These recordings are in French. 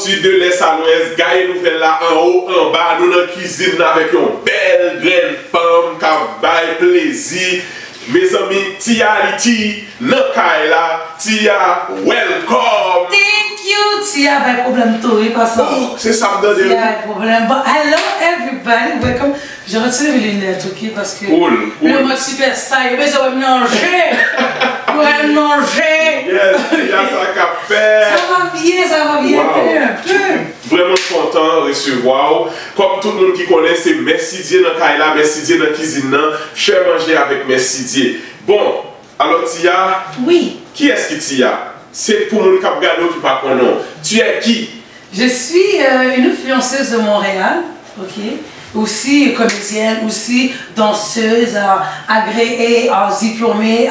sud, de l'est à l'ouest, gagne nouvelle là, en haut, en bas, nous dans la cuisine avec une belle, grande femme qui a plaisir. Mes amis, Tia Aliti, Nakaila, Tia, welcome! Thank you, Tia, pas de problème, toi, parce que. Oh, c'est ça, me donne. Tia, pas de problème. But hello, everybody, welcome. Je retire mes lunettes, ok, parce que. Cool. Le mode superstar, mais ça va me manger! Ouais, manger! Yes, Tia, ça qu'a fait! Ça va bien, un peu. Vraiment content de recevoir. Comme tout le monde qui connaît, c'est Merci Dieu dans Kaila, Merci Dieu dans la cuisine, faire manger avec Merci Dieu. Bon, alors Tia, Oui. qui est-ce que Tia? C'est pour mon cap gado qui pas connaît. Tu es qui? Je suis une influenceuse de Montréal, ok? Aussi comédienne, aussi danseuse, agréée, diplômée,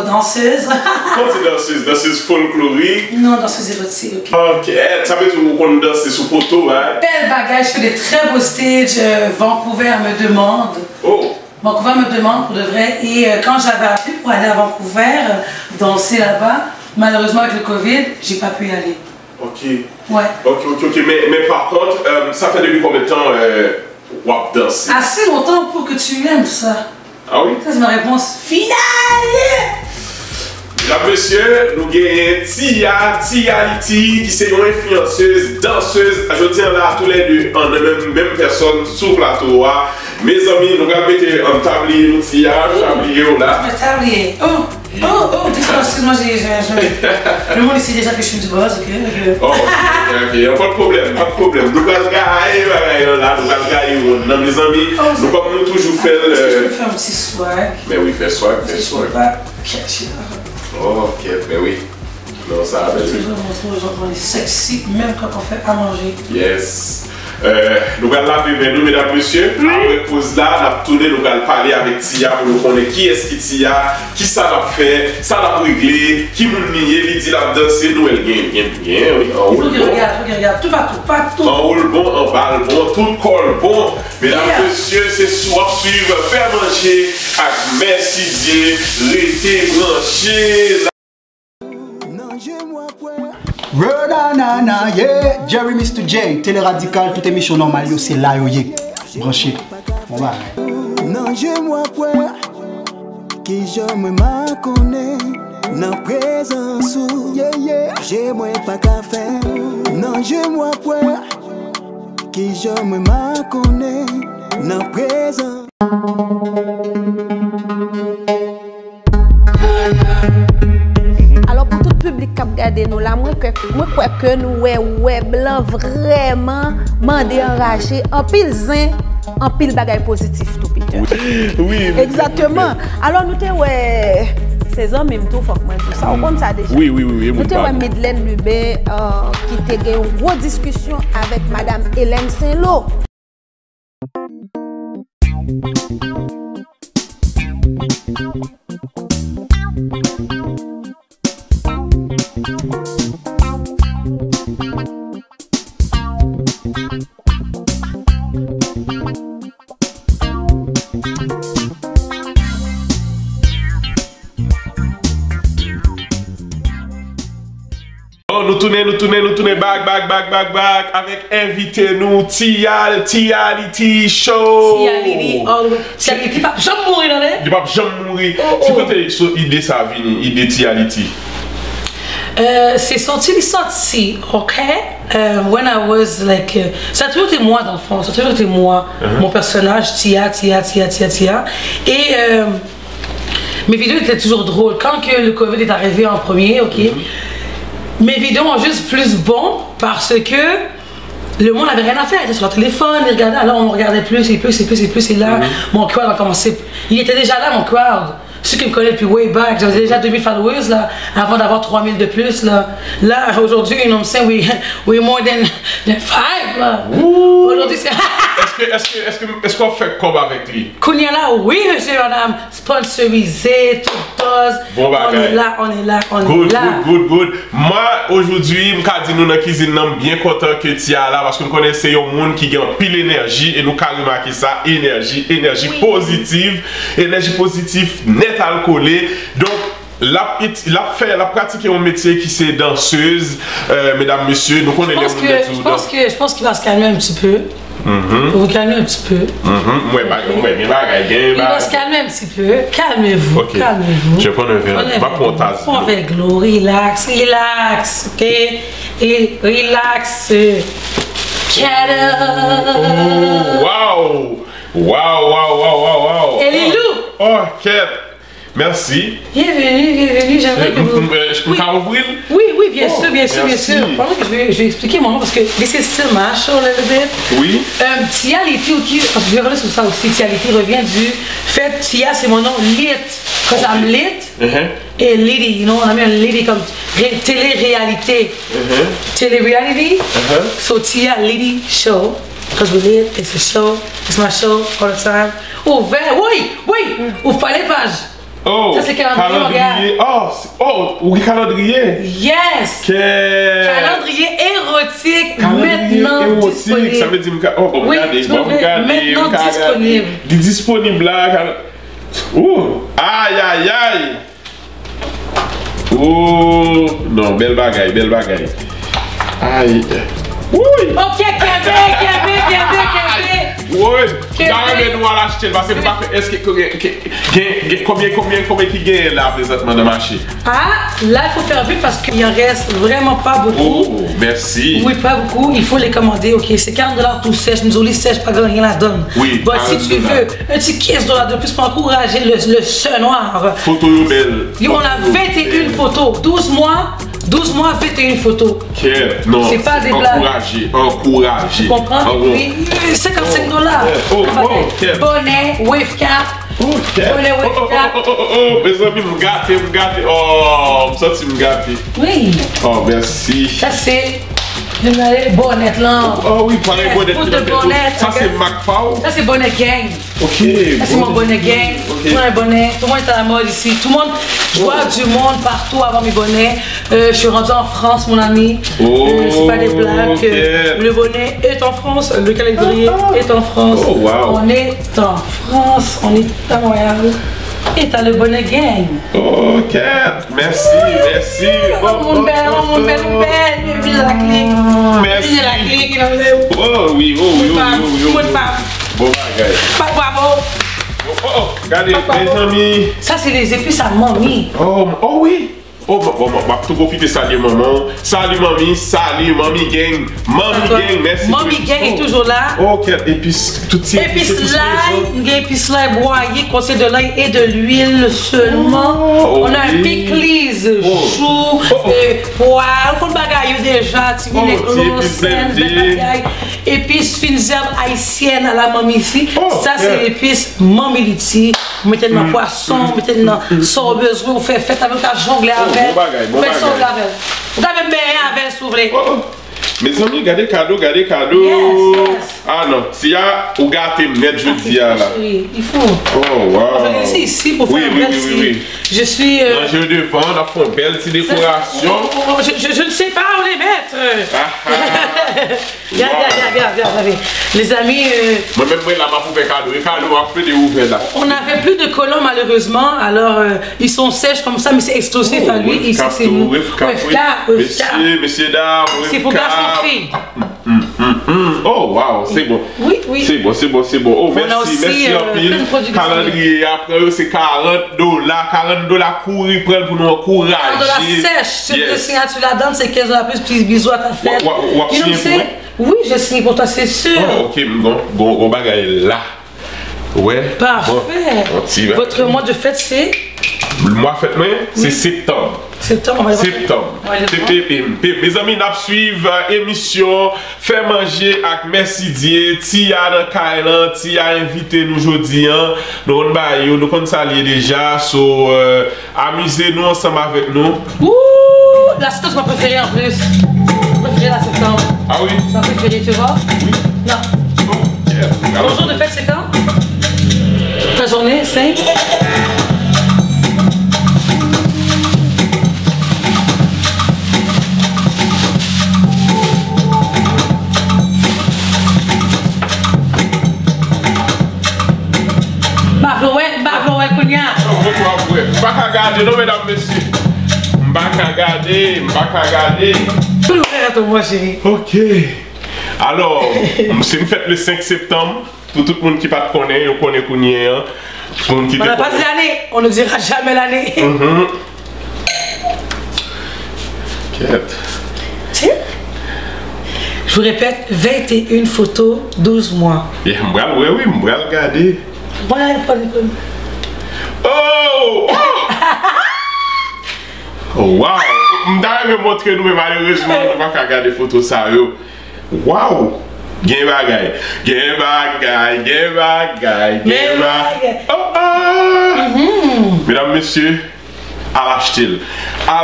danseuse. Quand tu es danseuse? Danseuse folklorique? Non, danseuse érotique, ok. Ok, ça veut dire qu'on danse sur poteau, hein? Bel bagage, je fais des très beaux stages. Vancouver me demande. Oh! Vancouver me demande pour de vrai. Et quand j'avais appris pour aller à Vancouver, danser là-bas, malheureusement avec le Covid, j'ai pas pu y aller. Ok. Ouais. Ok. Mais par contre, ça fait depuis combien de temps wap danser? Assez longtemps pour que tu aimes ça. Ah oui? Ça, c'est ma réponse finale! Mesdames, messieurs, nous gagnons Tia Aliti, qui est une influenceuse, danseuse. Je tiens là tous les deux en même personne sur le plateau. Mes amis, nous allons mettre un tablier, nous Tia, tablier là. Le tablier. Oh, excuse-moi, le monde ici déjà que je suis du boss, ok? Oh, ok, pas de problème. Nous allons gagner là, nous allons gagner. Mes amis, nous comme nous toujours faire. Je peux faire un petit swag. Mais oui, fais swag. Oh, ok, mais oui. Non, ça va bien. Toujours montrer aux gens qu'on est sexy, même quand on fait à manger. Yes. Nous allons laver nous, mesdames, messieurs. Après pause là, on a tourné, nous allons parler avec Tia pour nous connaître qui est-ce qui Tia, qui ça l'a fait, ça l'a réglé, qui m'a nié, il dit la danser, nous elle gagne bien, oui. Il faut qu'il regarde, tout partout. En haut bon, en bas bon, tout colle bon. Mesdames, messieurs, c'est soir suivre, faire manger avec Merci Dieu, restez branchés. Nana, yeah, Jerry Mr. J, Télé Radical, toute émission normale, c'est là, yeah. Branché. Bon, bah. Non, je moi point, qui je me connais, non présence, yeah, j'ai moins pas qu'à faire. Non, je moi point, qui je me connais, non présence. Alors pour tout le public qui regarde nous là, moi crois que nous web blanc vraiment mandé enragé en pile zin, en pile bagay positif tout Peter. Oui. Exactement. Alors nous te ces hommes même tout faut que moi tout ça. On compte ça déjà. Oui. Nous te Midelaine Lubé qui te gagne une grosse discussion avec madame Hélène Saint-Lô. Oh, nous tournons back avec invité nous Tia Aliti Show. Tia Aliti, pas jamais mourir dans les. Du pas jamais mourir. C'est quoi cette idée ça vient, idée Tia Aliti? C'est sorti, ok? When I was like, ça a toujours été moi dans le fond, ça a toujours été moi, mon personnage Tia. Et mes vidéos étaient toujours drôles. Quand que le Covid est arrivé en premier, ok? Mes vidéos ont juste plus bon parce que le monde n'avait rien à faire. Il était sur leur téléphone, il regardait, alors on regardait plus, et là, mon crowd a commencé. Il était déjà là, mon crowd. Ceux qui me connaissent depuis way back, j'avais déjà 2000 followers là, avant d'avoir 3000 de plus là. Là, aujourd'hui, you know what I'm saying, we more than 5 là. Aujourd'hui, c'est... Est-ce qu'on fait comme avec lui? Kounia là, oui, monsieur, madame, sponsorisé, tout dose. Bon, on est là. Good. Moi, aujourd'hui, je dis nous dans la cuisine, bien content que tu es là parce que nous connaissons un monde qui a pile d'énergie et nous avons remarqué ça, énergie positive, net alcoolée. Donc, la pratique un métier qui c'est danseuse, mesdames, messieurs. Donc on est je pense qu'il va se calmer un petit peu. Vous calmer un petit peu. Il va se calmer un petit peu. Calmez-vous. Okay. Calmez-vous. Je vais prendre un verre. Prends un verre de l'eau. Relax. Ok? Et relax. Wow. Et Lilou. Oh, Kat. Merci. Bienvenue, j'aimerais que vous... Je peux ouvrir? Oui, bien sûr. Pendant que je vais expliquer mon nom, parce que this is still my show a little bit. Oui. Tia Liti, parce que je vais revenir sur ça aussi, Tia Liti revient du fait, Tia c'est mon nom lit, because I'm lit, et lady, on a mis un lady comme télé-réalité. Télé-reality, so Tia Liti show, because we lit, it's a show, it's my show all the time. Oh, oui, ou fallait page. Oh, ça c'est calendrier. Oui, calendrier. Yes. Calendrier érotique maintenant disponible. Ça veut dire maintenant disponible. Disponible là. Aïe. Oh, non, belle bagaille. Aïe. Oui. Ok, Kébé. Oui, j'arrive nous à l'acheter parce que est-ce que combien qui gagne là présentement de marché? Là il faut faire vite parce qu'il en reste vraiment pas beaucoup. Oh, merci. Oui, pas beaucoup, il faut les commander. Ok, c'est 40$ tout sèche, nous les sèche, pas rien la donne. Oui. Bon, si tu veux un petit 15$ de plus pour encourager le seul noir. Photo belle. On a 21 photos, 12 mois, 21 photos. Non, c'est pas des blagues. Encourager. Tu comprends? Oui, $55. Bonnet, wave cap. Bonnet, wave cap. Mes amis, me gâter. Oh, me senti me gâter. Oui. Oh, merci. Ça c'est bonnet là. Oh oui, pareil, bonnet. Ça c'est McFaul. Ça c'est bonnet gang. Ok. Ça c'est mon bonnet gang. Tout le monde est bonnet. Tout le monde est à la mode ici. Tout le monde, je vois du monde partout avant mes bonnets. Je suis rendu en France, mon ami. C'est pas des blagues. Le bonnet est en France. Le calendrier est en France. Oh, wow. On est en France. On est à Montréal. Et t'as le bonnet gang. Ok, merci. Mon belle. Viens la clique. Merci. Viens la clique. Oh oui. Bon bagage. Bravo. Regardez, mes amis. Ça, c'est les épices à mamie. Oh oui. Oh, bon, tout profiter, salut maman. Salut mamie gang. Merci. Mamie gang est toujours là. Ok, épices, tout ça. Épices l'ail broyé, conseil de l'ail et de l'huile seulement. On a un pickles, choux, poivre, on bagaille déjà, épices fines herbes haïtiennes à la mamie ici. Ça, c'est l'épice mamie liti. Vous mettez dans le poisson, vous mettez dans le sauveuse, vous faites avec la jongler avec. Vous faites sauver avec. Vous avez bien avec, s'ouvrir. Mes amis, regardez cadeau. Yes. Ah non, s'il y a ou gâté net, je dis là. Oui, il faut. Oh wow. On va laisser ici pour faire un bel oui. Je suis. Je devant, on a fait une belle petite décoration. Je ne sais pas où les mettre. Regarde. Les amis. Moi-même, là, ma poupée cadeau. Et cadeau a fait des ouverts là. On n'avait plus de colons malheureusement, alors ils sont sèches comme ça, mais c'est exclusif à lui. Ici, c'est nous. Messieurs, dames, c'est pour garçons filles. Oh wow, c'est bon. Oui. C'est bon. Oh, merci en pile. Calendrier, après c'est $40. $40 courir pour nous encourager. $40 sèche. Si tu signature la donne, c'est $15 plus, petit bisous à ta fête. Oui, je signe pour toi, c'est sûr. Ok, bon bagaille là. Ouais. Parfait. Votre mois de fête, c'est? Le mois de fête, c'est septembre. Mes amis, nous suivons l'émission Fait manger avec Mercidier. Tia dans Kailan, Tia invité nous aujourd'hui. Nous comptons saluer déjà. Amusez-nous ensemble avec nous. La septembre, c'est ma préférée en plus. Ma préférée la septembre. Ah oui? C'est ma préférée, tu vois? Oui. Non. Mon jour de fête, c'est quand? Ta journée, 5. Pas regarder, non, mesdames, messieurs. M'pas regarder. Tout le frère à ton moi, chérie. Ok. Alors, c'est me fait le 5 septembre. Pour tout le monde qui ne connaît, on connaît Kounye. On n'a pas dit l'année, on ne dira jamais l'année. Je vous répète, 21 photos, 12 mois. Oui, je vais regarder. Voilà, Oh! Oh, wow! Je vais me montrer nous, mais malheureusement, on ne va pas regarder les photos. Ça, wow! Gen bagay. Mesdames, messieurs, à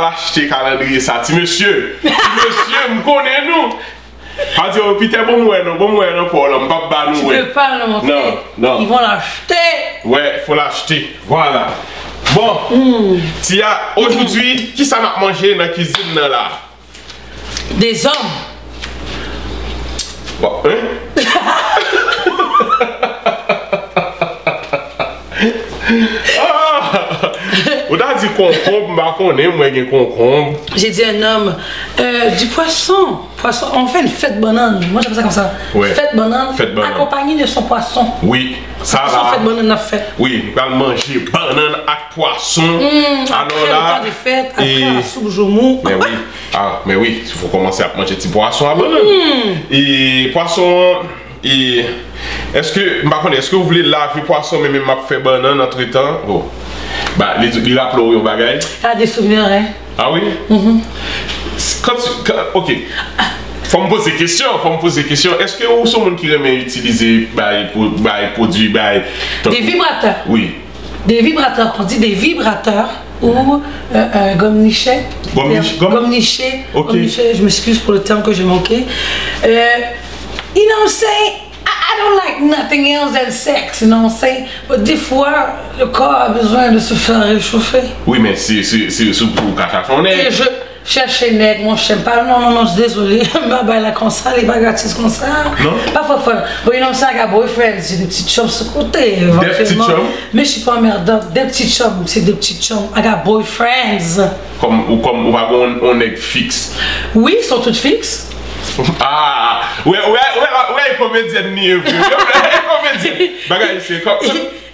l'acheter calendrier ça. Monsieur, me connaît nous. Pas dire, putain, bon, pour l'homme, pas nous. Tu peux pas le montrer. Non. Ils vont l'acheter. Ouais, faut l'acheter. Voilà. Bon, Tia, aujourd'hui, qui ça m'a mangé dans la cuisine là? Des hommes. Bon, hein? On a dit concombre, J'ai dit un homme. Du poisson. On fait une fête banane. Moi j'appelle ça comme ça. Ouais. Fête banane. Accompagnée de son poisson. Oui, ça va. Fête banane, on a fait. Oui, on va manger banane avec poisson. Alors là, des fêtes, après la soupe joumou. Mais oui, mais oui, il faut commencer à manger des poissons à banane. Et poisson. Et est-ce que vous voulez laver poisson mais même faire banane entre temps? Oh. Bah, les rappels au bagage. Ah, des souvenirs, hein? Ah oui? Ok. Faut me poser question. Est-ce que vous sont gens qui aiment utiliser des produits? Des vibrateurs. Oui. Des vibrateurs, on dit des vibrateurs ou gomme nichet. Gomme nichet. Je m'excuse pour le terme que j'ai manqué. You know what I'm saying? I don't like nothing else than sex, you know what I'm saying? But des fois, le corps a besoin de se faire réchauffer. Oui, mais c'est pour cacher son nez. Et je cherche les nègres, moi je n'aime pas. Non, je suis désolée. Bah, là, comme ça, les bagages comme ça. Non? Pas fort. But you know what I'm saying? I got boyfriends, j'ai des petites chums sur le côté. Des petites chums? Mais je suis pas emmerdante. Des petites chums, c'est des petites chums. I got boyfriends. Comme on est fixe. Oui, ils sont toutes fixes. Ah, ouais, comédienne ni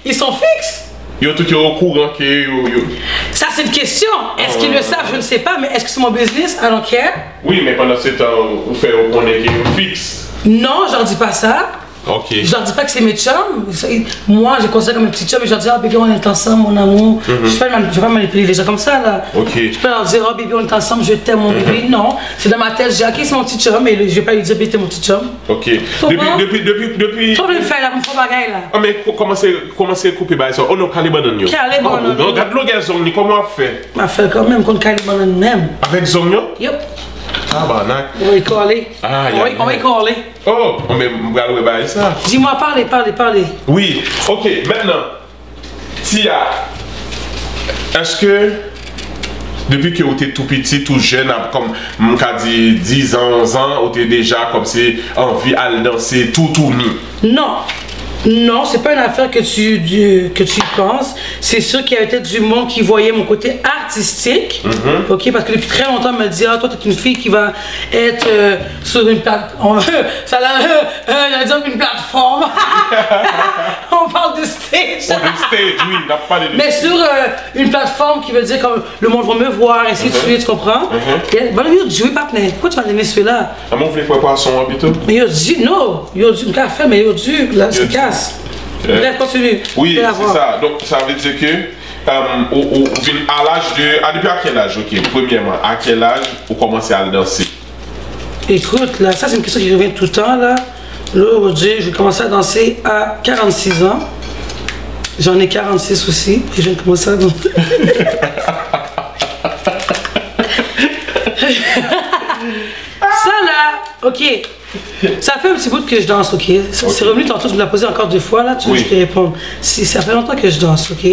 ils sont fixes. Yo tout est au courant que Ça c'est une question. Est-ce qu'ils le savent? Je ne sais pas, mais est-ce que c'est mon business? I don't care. Oui, mais pendant ce temps, vous faites au point fixe. Non, je leur dis pas ça. Ok. Je leur dis pas que c'est mes chums. Moi, je considère comme un petit chum et je leur dis, oh bébé, on est ensemble, mon amour. Je vais pas manipuler les gens comme ça là. Ok. Je peux leur dire, oh bébé, on est ensemble, je t'aime, mon bébé. Non, c'est dans ma tête, je dis, ok, c'est mon petit chum, mais je vais pas lui dire, bébé, t'es mon petit chum. Ok. Depuis. Faut le faire là, pour bagaille là. Ah, mais comment c'est coupé par ça? On a calé banane. Regarde le gars, comment on fait? On fait quand même qu'on calé banane même. Avec Zomio? Yep. Ah, bah, on va y coller. On va y coller. Oh, mais on va ça. Dis-moi, parlez. Oui, ok, maintenant, Tia, est-ce que depuis que vous êtes tout petit, tout jeune, comme on dit 10 ans, 11 ans, vous êtes déjà comme c'est envie à danser tout nu? Non, c'est pas une affaire que tu penses. C'est sûr qu'il y avait peut-être du monde qui voyait mon côté artistique. Ok, parce que depuis très longtemps, on me dit, ah, toi, t'es une fille qui va être sur une plateforme. J'allais dire une plateforme. On parle de stage. Oh, de stage, oui, on a parlé de mais sur une plateforme qui veut dire comme le monde va me voir, ainsi de suite, tu comprends? Bon, yo, dis, oui, partenaire, pourquoi tu vas aimer celui-là? Ah, moi, vous voulez faire poisson en bito? Mais yo, dis, non, yo, dis, me fait, mais yo, dis, là, c'est casse. Bref, continue. Oui, c'est ça. Donc, ça veut dire que, à l'âge de. Depuis à quel âge, ok, premièrement, à quel âge vous commencez à danser? Écoute, là, ça, c'est une question qui revient tout le temps, là. Là, aujourd'hui, je vais commencer à danser à 46 ans. J'en ai 46 aussi, et je vais commencer à danser. Ça, là, ok. Ça fait un petit bout que je danse, ok? C'est revenu tantôt, tu me l'as posé encore 2 fois, là, tu veux que je te réponde. Ça fait longtemps que je danse, ok?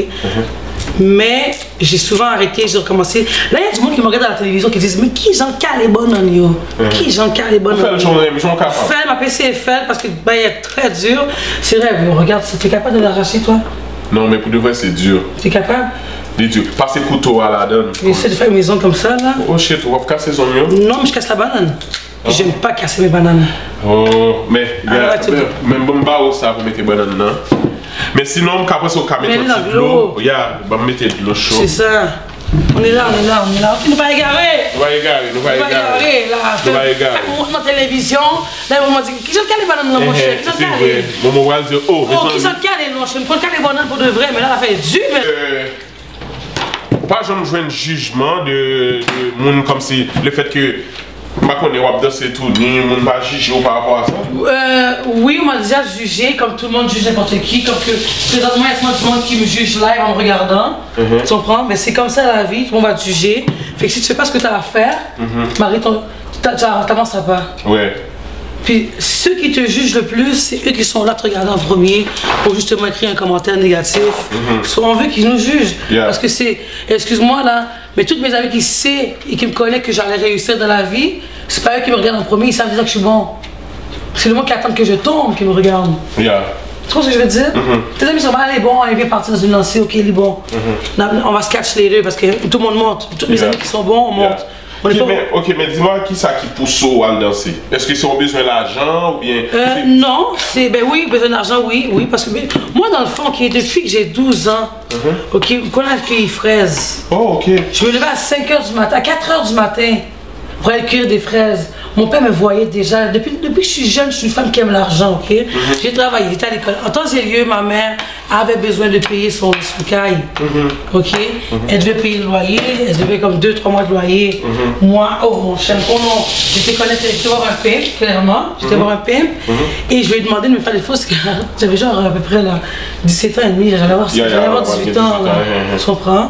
Mais j'ai souvent arrêté, j'ai recommencé. Là, il y a du monde qui me regarde à la télévision qui disent, mais qui j'en cale les bonnes en yo? Qui j'en cale les bonnes en yo? Fais, ma PC est faite parce que ben, il est très dur. C'est vrai, regarde, tu es capable de l'arracher, toi? Non, mais pour de vrai, c'est dur. Tu es capable? Passer couteau à la donne. J'essaie de faire une maison comme ça là. Oh shit, on va casser son mur? Non, mais je casse la banane. J'aime pas casser mes bananes. Oh, mais même bon barreau ça pour mettre les bananes là. Mais sinon, après ça, on peut mettre un petit de l'eau. Regarde, on va mettre de l'eau chaude. C'est ça. On est là. On va égarer. On va égarer. On va égarer. On montre la télévision. Là, on m'a dit, qui s'en calé les bananes là, mon cher? Qui s'en calé? Mon va dire, oh, qui s'en calé, non? Je me prends les bananes pour de vrai, mais là, elle a fait du. Pas jamais jouer un jugement de monde comme si le fait que ma connaît danser tout, ni monde pas juger par rapport à ça. Oui, on m'a déjà jugé, comme tout le monde juge n'importe qui, comme que présentement il y a tout le monde qui me juge live en me regardant. Tu comprends? Mais c'est comme ça la vie, tout le monde va te juger. Fait que si tu fais pas ce que tu as à faire, Marie, t'avanceras pas. Ouais. Puis ceux qui te jugent le plus, c'est eux qui sont là te regarder en premier pour justement écrire un commentaire négatif. On veut qu'ils nous jugent. Parce que c'est, excuse-moi là, mais toutes mes amis qui savent et qui me connaissent que j'allais réussir dans la vie, c'est pas eux qui me regardent en premier, ils savent déjà que je suis bon. C'est le monde qui attend que je tombe qui me regarde. Tu vois ce que je veux dire? Tes amis sont allez bon, on vient partir dans une lancée, ok, il est bon. On va se catch les deux parce que tout le monde monte. Tous mes amis qui sont bons, on monte. Mais dis-moi qui ça qui pousse au à danser? Est-ce qu'ils ont besoin d'argent ou bien? Non, c'est ben oui, besoin d'argent, oui, parce que moi dans le fond, depuis que j'ai 12 ans, ok, qu'on a cueilli fraises. Oh, ok. Je me levais à 5h du matin, à 4h du matin pour aller cueillir des fraises. Mon père me voyait déjà, depuis que je suis jeune, je suis une femme qui aime l'argent, ok? J'ai travaillé, j'étais à l'école. En temps et lieu, ma mère avait besoin de payer son caille, ok? Elle devait payer le loyer, elle devait comme 2-3 mois de loyer. Moi, oh mon cher, oh non, j'étais voir un pimp, clairement, j'étais voir un pimp, et je lui ai demandé de me faire des fausses cartes. J'avais genre à peu près là, 17 ans et demi, j'allais avoir 18 ans, là, tu comprends?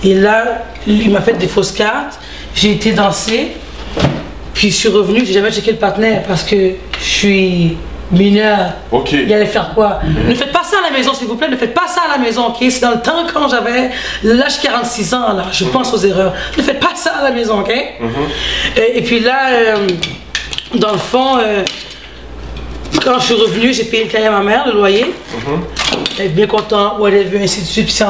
Et là, il m'a fait des fausses cartes, j'ai été danser. Puis je suis revenu, j'ai jamais checké le partenaire parce que je suis mineur. Ok. Il allait faire quoi? Ne faites pas ça à la maison, s'il vous plaît, ne faites pas ça à la maison, ok? C'est dans le temps quand j'avais l'âge 46 ans, là, je pense aux erreurs. Ne faites pas ça à la maison, ok? Et puis là, dans le fond, quand je suis revenu, j'ai payé le cahier à ma mère, le loyer. Elle est bien contente, whatever, ainsi de suite. Puis c'est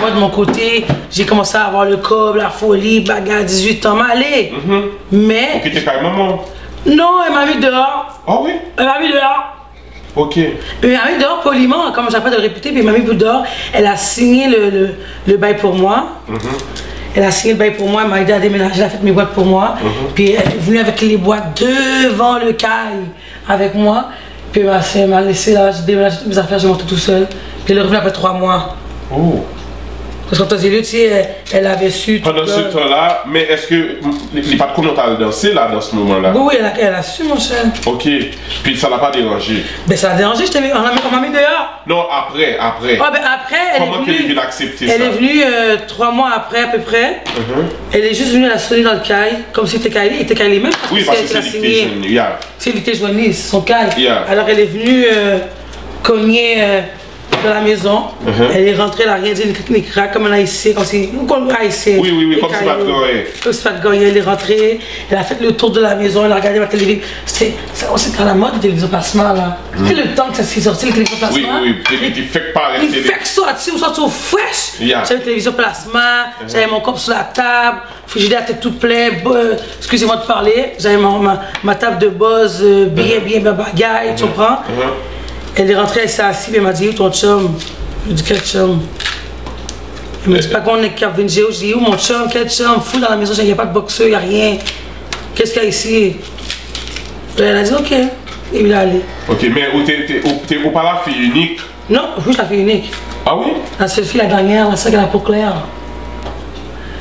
moi de mon côté, j'ai commencé à avoir le cob, la folie, bagarre, 18 ans, allez. Mais. Ok, t'es quand même maman? Non, elle m'a mis dehors. Ah oui? Elle m'a mis dehors. Ok. Elle m'a mis dehors poliment, comme j'ai pas de le répéter, puis elle m'a mis dehors. Elle a signé le bail pour moi. Elle a signé le bail pour moi, elle m'a aidé à déménager, elle a fait mes boîtes pour moi. Puis elle est venue avec les boîtes devant le caille avec moi. Puis elle m'a laissé là, j'ai déménagé toutes mes affaires, j'ai monté tout seul. Puis elle est revenue après 3 mois. Oh. Parce qu'en temps et lieu, tu sais, elle avait su. Pendant ce temps-là, mais est-ce que il n'y a pas de comment t'as dansé là dans ce moment-là? Oui, elle a su, mon cher. Ok. Puis ça l'a pas dérangé? Ben ça a dérangé, on m'a mis dehors. Non, après. Ah ben après, elle est venue. Comment qu'elle est venue accepter ça? Elle est venue 3 mois après à peu près. Elle est juste venue la sonner dans le caille, comme si elle était caillée même. Oui, parce que c'est l'été joigné. C'est l'été joigné, c'est son caille. Alors elle est venue cogner dans la maison, elle est rentrée, elle a rien dit, une craque comme un haïtien, comme si. Oui, comme si pas de gagner. Comme si pas de gagner, elle est rentrée, elle a fait le tour de la maison, elle a regardé ma télévision. C'est quand la mode de télévision plasma là. C'était le temps que ça s'est sorti, la télévision plasma. Oui, il fait que parler de télévision. Il fait que sortir, on sort au fresh. J'avais une télévision plasma, j'avais mon corps sur la table, j'ai la tête toute pleine, excusez-moi de parler, j'avais ma table de buzz, bien bagaille, tu comprends? Elle est rentrée, elle s'est assise et elle m'a dit, où ton chum? Je lui ai dit, quel chum? Elle m'a dit, pas qu'on est cap Vingéo. Je lui ai dit, où mon chum? Quel chum? Fou dans la maison, il n'y a pas de boxeur, il n'y a rien. Qu'est-ce qu'il y a ici? Elle a dit, ok. Et il est allé. Ok, mais t'es pas la fille unique? Non, oui, je suis la fille unique. Ah oui? La seule fille, la dernière, la seule qui a la peau claire.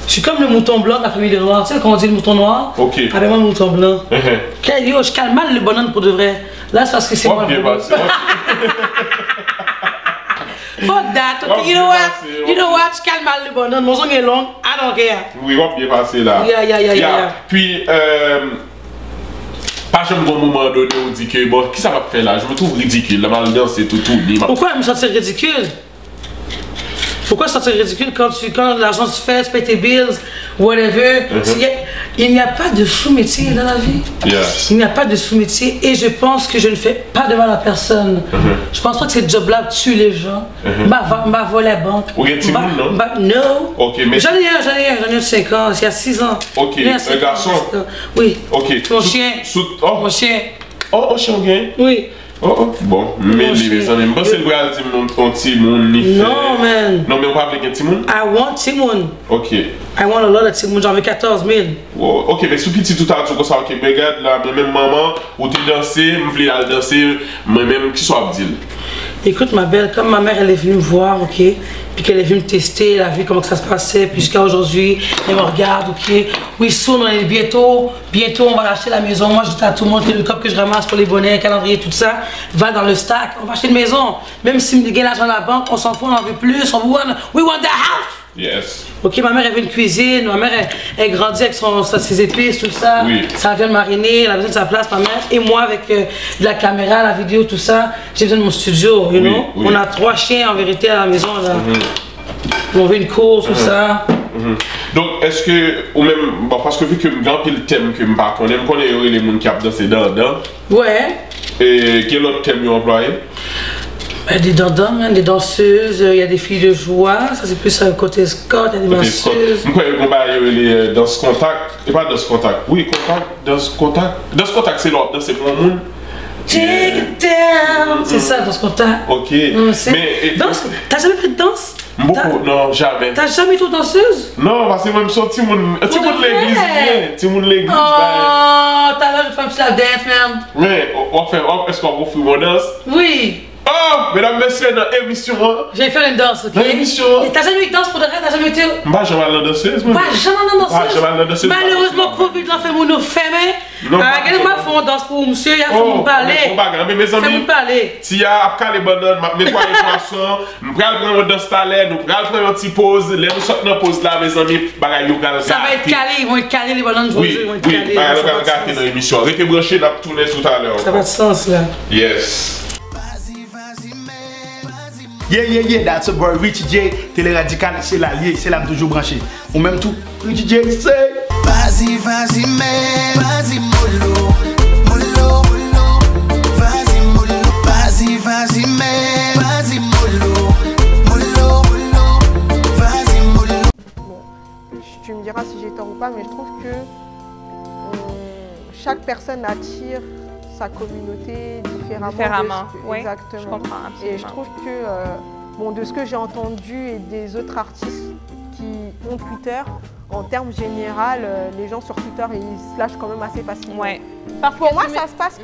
Je suis comme le mouton blanc de la famille de Noir. Tu sais, quand on dit le mouton noir? Ok. Avec moi, le mouton blanc. Yo, je calme mal le bonhomme pour de vrai. Là, c'est parce que c'est moi le bonhomme. Fuck that. Okay. You know what? Je calme mal le bonhomme. Mon son est long. I don't care. Oui, on va bien passer là. Yeah. Puis, pas jamais un moment donné où on dit que bon, qui ça va faire là? Je me trouve ridicule. La mal danse c'est tout. Pourquoi elle me sentir ridicule? Pourquoi se sentir ridicule quand l'argent se fait, tu payes tes bills, whatever. Il n'y a pas de sous-métier dans la vie. Il n'y a pas de sous-métier et je pense que je ne fais pas de mal à personne. Je pense pas que ces jobs-là tuent les gens. M'a volé la banque. Ou il y a Timoun, non? Non. Ok, mais... J'en ai un 5 ans, il y a 6 ans. Ok, un garçon? Oui. Ok. Mon chien. Mon chien. Oh, chien gain? Oui. Bon, mais les amis, c'est le gars qui mon Timoun. Non, man. Non, mais on va appeler Timoun? I want Timoun. Ok. I want a lot of Timoun, j'en veux 14 000. Ok, mais si petit tout à l'heure, tu vois ça, ok, regarde là, même maman, où tu dansé, je voulais aller danser, moi-même, qui soit Abdil? Écoute ma belle, comme ma mère elle est venue me voir, ok, puis qu'elle est venue me tester, elle a vu comment que ça se passait, puis jusqu'à aujourd'hui, elle me regarde, ok, oui, soon, on est bientôt on va acheter la maison. Moi je dis à tout le monde que le cop que je ramasse pour les bonnets, calendrier, tout ça, va dans le stack, on va acheter une maison. Même si me gagne l'argent à la banque, on s'en fout, on en veut plus, we want the house! Yes. Ok, ma mère elle veut une cuisine, ma mère elle grandit avec ses épices, tout ça. Oui. Ça vient de mariner, elle a besoin de sa place, ma mère. Et moi avec de la caméra, la vidéo, tout ça, j'ai besoin de mon studio, you know. Oui. On a 3 chiens en vérité à la maison là. On veut une course, tout ça. Donc est-ce que, ou même, bon, parce que vu que grand pile thème que je connais les gens qui ont dansé dedans. Ouais. Et quel autre thème vous employez? Des dindons, des danseuses, il y a des filles de joie, ça c'est plus un côté Scott, il y a des danseuses. Pourquoi les danse contact, et pas danse contact, oui contact, danse contact. Danse contact c'est l'autre, c'est pour le monde. Take it down, c'est ça, danse contact. Ok. Mais danse, t'as jamais fait de danse? Beaucoup, non, jamais. T'as jamais été danseuse? Non, parce que même sur Timoun l'église, Timoun l'église. Oh, t'as l'air de faire un petit la dance, man. Mais, est-ce qu'on va faire mon danse? Oui. Oh, mesdames, messieurs, dans l'émission. J'ai fait une danse, ok? Dans l'émission. T'as jamais eu de danse pour de vrai? T'as jamais été. Bah, jamais la danseuse. Bah, jamais la danseuse. Malheureusement, Covid l'a fait mon fermé. Regardez-moi, faut une danse pour monsieur, il a fait mon parler. Mais mes amis, Tia, après les bananes, mes poils de poisson, nous prenons une danse talent, nous prenons une petite pause. Les nous sortons dans pause là, mes amis, bagaille yo gars. Ça va être calé, ils vont être calés, les bananes, ils vont être calés. Oui, bagaille yo gars dans l'émission. Restez branchés, on a tourné tout à l'heure. Ça va de sens là. Yes. Yeah, that's a boy, Richie J, Télé Radical, c'est l'allié, c'est l'âme toujours branché. Ou même tout, Richie J, c'est... Vas-y, mais, vas-y, mollo, mollo, vas-y, mollo, vas-y, mais, vas-y, mollo, mollo, vas-y, mollo. Bon, tu me diras si j'ai tort ou pas, mais je trouve que chaque personne attire sa communauté différemment. Oui, exactement. Je comprends absolument. Et je trouve que, bon, de ce que j'ai entendu et des autres artistes qui ont Twitter, en termes général, les gens sur Twitter, ils se lâchent quand même assez facilement. Ouais. Pour moi, ça se passe,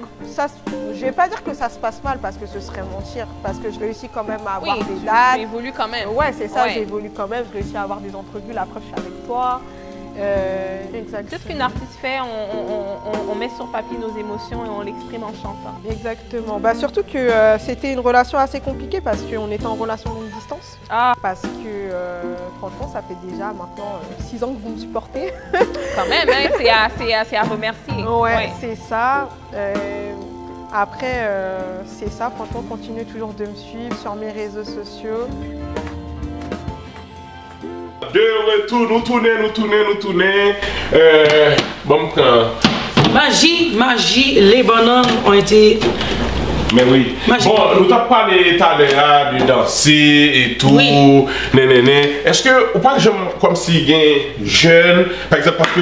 je vais pas dire que ça se passe mal parce que ce serait mentir, parce que je réussis quand même à avoir des dates. Tu évolues quand même. Ouais, c'est ça, j'évolue quand même, je réussis à avoir des entrevues, la preuve, je suis avec toi. Tout ce qu'une artiste fait, on met sur papier nos émotions et on l'exprime en chantant. Exactement. Bah, surtout que c'était une relation assez compliquée parce qu'on était en relation longue distance. Ah. Parce que franchement, ça fait déjà maintenant 6 ans que vous me supportez. Quand même, hein, c'est à remercier. Ouais. C'est ça. Après, c'est ça. Franchement, continuez toujours de me suivre sur mes réseaux sociaux. De retour, nous tournons. Bon, Magie, les bananes ont été... Mais oui. Bon, nous t'as parlé tout à l'heure de danser et tout. Oui. Est-ce que, ou pas que j'aime comme si il y a un jeune, par exemple, parce que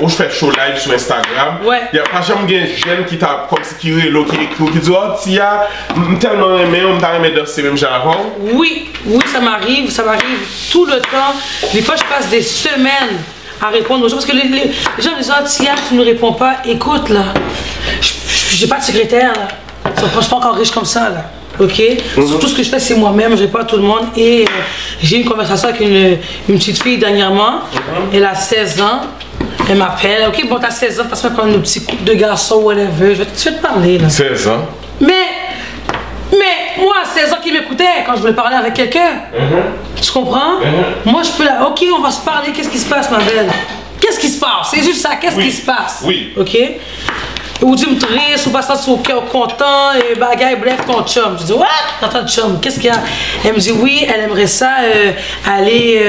on fait show live sur Instagram. Ouais. Il y a pas jamais un jeune qui t'a comme si qui dit oh Tia, tellement aimé, on t'a aimé danser même avant. Oui, ça m'arrive tout le temps. Des fois, je passe des semaines à répondre aux gens parce que les gens me disent oh Tia, tu ne réponds pas. Écoute là, j'ai pas de secrétaire là. Je suis pas encore riche comme ça là, ok? Tout ce que je fais c'est moi-même, je réponds à tout le monde et j'ai eu une conversation avec une petite fille dernièrement, elle a 16 ans, elle m'appelle, ok bon t'as 16 ans, passe-moi prendre un petit couple de garçons, whatever, je vais te parler là. 16 ans? Mais moi à 16 ans qui m'écoutait quand je voulais parler avec quelqu'un, tu comprends? Moi je peux là, ok on va se parler, qu'est-ce qui se passe ma belle? Qu'est-ce qui se passe? C'est juste ça, qu'est-ce qui se passe? Oui. Ok? ou tu me triste, ou pas ça sur le cœur content, et bagaille, bref, ton chum. Je dis, what? T'entends chum, qu'est-ce qu'il y a? Elle me dit, oui, elle aimerait ça, aller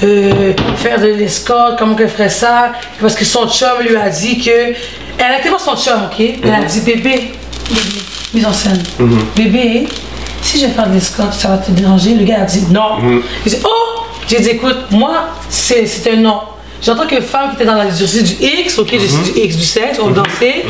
faire de l'escorte, comment qu'elle ferait ça? Parce que son chum lui a dit que. Elle a été voir son chum, ok? Elle a dit, bébé, mise en scène. Bébé, si je vais faire de l'escorte, ça va te déranger? Le gars a dit, non. Il dit, oh! J'ai dit, écoute, moi, c'est un non. J'entends que femme qui était dans la durée du X, ok, du X du sexe, on dansait.